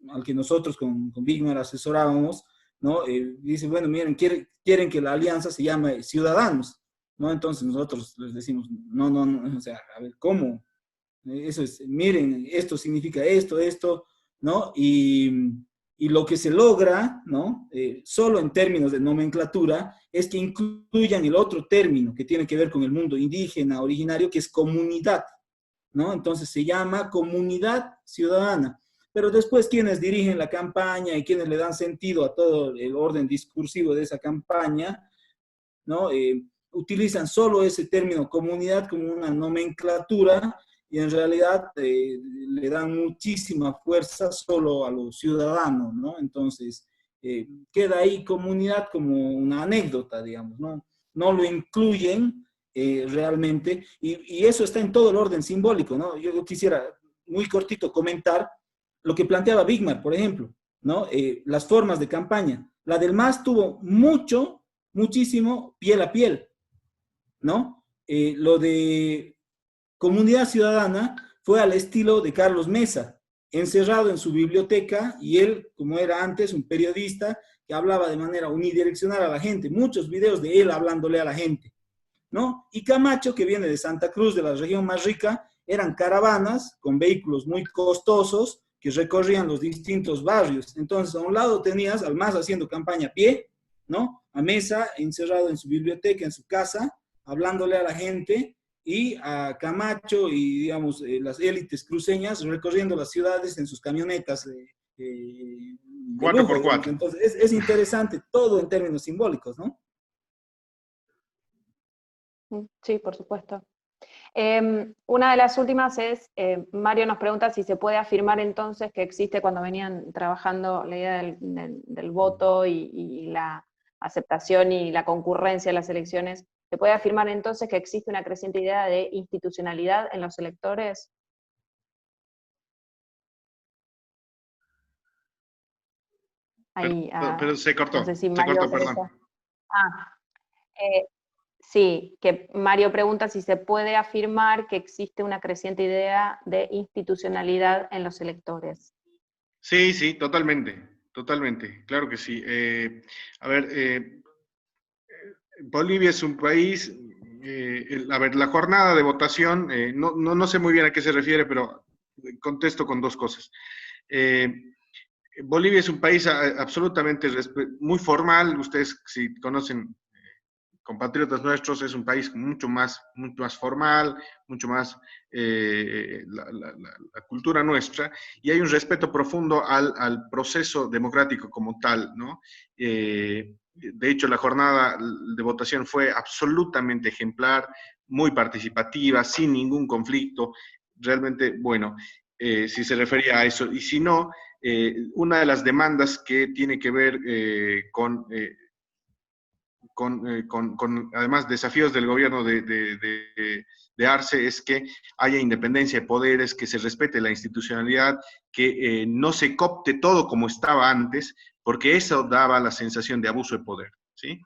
al que nosotros con Bigmar asesorábamos, ¿no? Dice, bueno, miren, quieren que la alianza se llame Ciudadanos, ¿no? Entonces nosotros les decimos, no, no, no, o sea, a ver, ¿cómo? Eso es, miren, esto significa esto, ¿no? Y lo que se logra, ¿no? Solo en términos de nomenclatura, es que incluyan el otro término que tiene que ver con el mundo indígena, originario, que es comunidad, ¿no? Entonces se llama comunidad ciudadana. Pero después quienes dirigen la campaña y quienes le dan sentido a todo el orden discursivo de esa campaña, ¿no? Utilizan solo ese término comunidad como una nomenclatura y en realidad le dan muchísima fuerza solo a los ciudadanos, ¿no? Entonces, queda ahí comunidad como una anécdota, digamos, ¿no? No lo incluyen realmente, y eso está en todo el orden simbólico, ¿no? Yo quisiera, muy cortito, comentar lo que planteaba Bigmar, por ejemplo, ¿no? Las formas de campaña. La del MAS tuvo muchísimo piel a piel, ¿no? Lo de Comunidad Ciudadana fue al estilo de Carlos Mesa, encerrado en su biblioteca, y él, como era antes, un periodista que hablaba de manera unidireccional a la gente, muchos videos de él hablándole a la gente, ¿no? Y Camacho, que viene de Santa Cruz, de la región más rica, eran caravanas con vehículos muy costosos que recorrían los distintos barrios. Entonces, a un lado tenías al MAS haciendo campaña a pie, ¿no? A Mesa encerrado en su biblioteca, en su casa, hablándole a la gente, y a Camacho y, digamos, las élites cruceñas recorriendo las ciudades en sus camionetas de Cuatro lujo, por digamos. cuatro. Entonces, es interesante todo en términos simbólicos, ¿no? Sí, por supuesto. Una de las últimas es, Mario nos pregunta si se puede afirmar entonces que existe, cuando venían trabajando la idea del voto y la aceptación y la concurrencia en las elecciones, ¿se puede afirmar entonces que existe una creciente idea de institucionalidad en los electores? Ahí, Pero no sé si se Mario cortó, perdón. contesta. Ah, eh, sí, que Mario pregunta si se puede afirmar que existe una creciente idea de institucionalidad en los electores. Sí, sí, totalmente, totalmente, claro que sí. A ver, Bolivia es un país, a ver, la jornada de votación, no sé muy bien a qué se refiere, pero contesto con dos cosas. Eh, Bolivia es un país absolutamente muy formal. Ustedes, si conocen compatriotas nuestros, es un país mucho más formal, mucho más la cultura nuestra, y hay un respeto profundo al proceso democrático como tal, ¿no? De hecho, la jornada de votación fue absolutamente ejemplar, muy participativa, sin ningún conflicto. Realmente, bueno, si se refería a eso. Y si no, una de las demandas que tiene que ver con, además, desafíos del gobierno de Arce, es que haya independencia de poderes, que se respete la institucionalidad, que no se copte todo como estaba antes, porque eso daba la sensación de abuso de poder, ¿sí?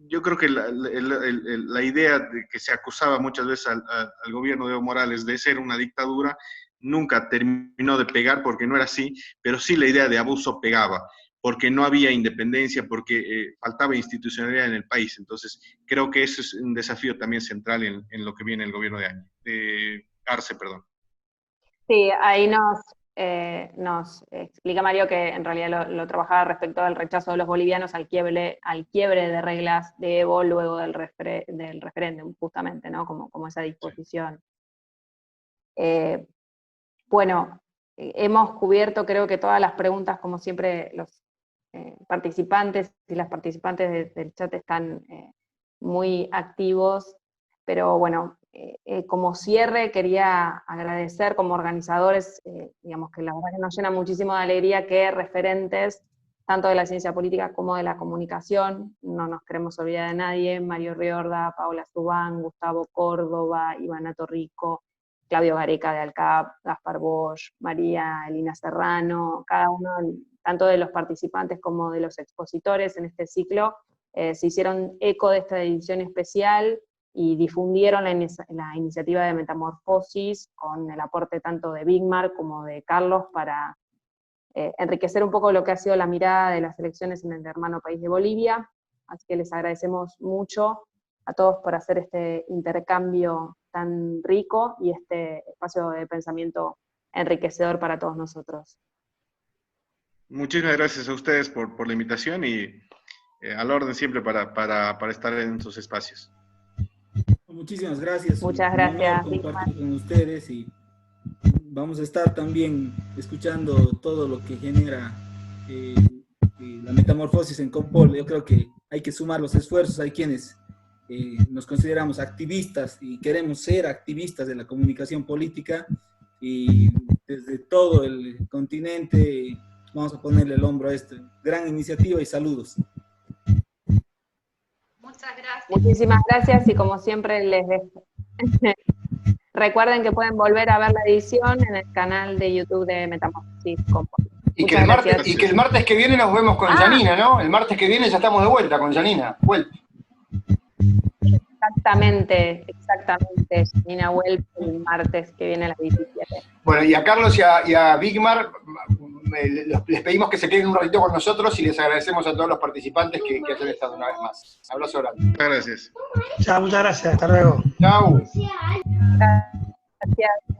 Yo creo que la idea de que se acusaba muchas veces al gobierno de Evo Morales de ser una dictadura nunca terminó de pegar, porque no era así, pero sí la idea de abuso pegaba, porque no había independencia, porque faltaba institucionalidad en el país. Entonces, creo que eso es un desafío también central en lo que viene el gobierno de Arce, perdón. Sí, ahí nos explica Mario que en realidad lo trabajaba respecto al rechazo de los bolivianos al quiebre de reglas de Evo luego del referéndum, justamente, ¿no? Como esa disposición. Bueno, hemos cubierto, creo que todas las preguntas, como siempre, los participantes y las participantes del chat están muy activos, pero bueno, como cierre quería agradecer como organizadores, digamos que la verdad que nos llena muchísimo de alegría que referentes, tanto de la ciencia política como de la comunicación, no nos queremos olvidar de nadie, Mario Riorda, Paola Zubán, Gustavo Córdoba, Ivana Torrico, Claudio Gareca de ALCAP, Gaspar Bosch, María Elina Serrano, cada uno, tanto de los participantes como de los expositores en este ciclo, se hicieron eco de esta edición especial y difundieron la iniciativa de Metamorfosis con el aporte tanto de Bigmar como de Carlos para enriquecer un poco lo que ha sido la mirada de las elecciones en el hermano país de Bolivia. Así que les agradecemos mucho a todos por hacer este intercambio tan rico y este espacio de pensamiento enriquecedor para todos nosotros. Muchísimas gracias a ustedes por la invitación y a la orden siempre para estar en sus espacios. Muchísimas gracias. Muchas gracias. Compartir con ustedes y vamos a estar también escuchando todo lo que genera la metamorfosis en Compol. Yo creo que hay que sumar los esfuerzos. Hay quienes nos consideramos activistas y queremos ser activistas de la comunicación política, y desde todo el continente vamos a ponerle el hombro a esta gran iniciativa y saludos. Muchas gracias. Muchísimas gracias y como siempre les dejo. Recuerden que pueden volver a ver la edición en el canal de YouTube de Metamorfosis Compol. Y que el martes que viene nos vemos con Janina, ¿no? El martes que viene ya estamos de vuelta con Janina. Exactamente. Janina Welp el martes que viene a las 17. Bueno, y a Carlos y a Bigmar les pedimos que se queden un ratito con nosotros y les agradecemos a todos los participantes que hayan estado una vez más. Abrazo grande. Muchas gracias. Chao, muchas gracias. Hasta luego. Chao. Gracias.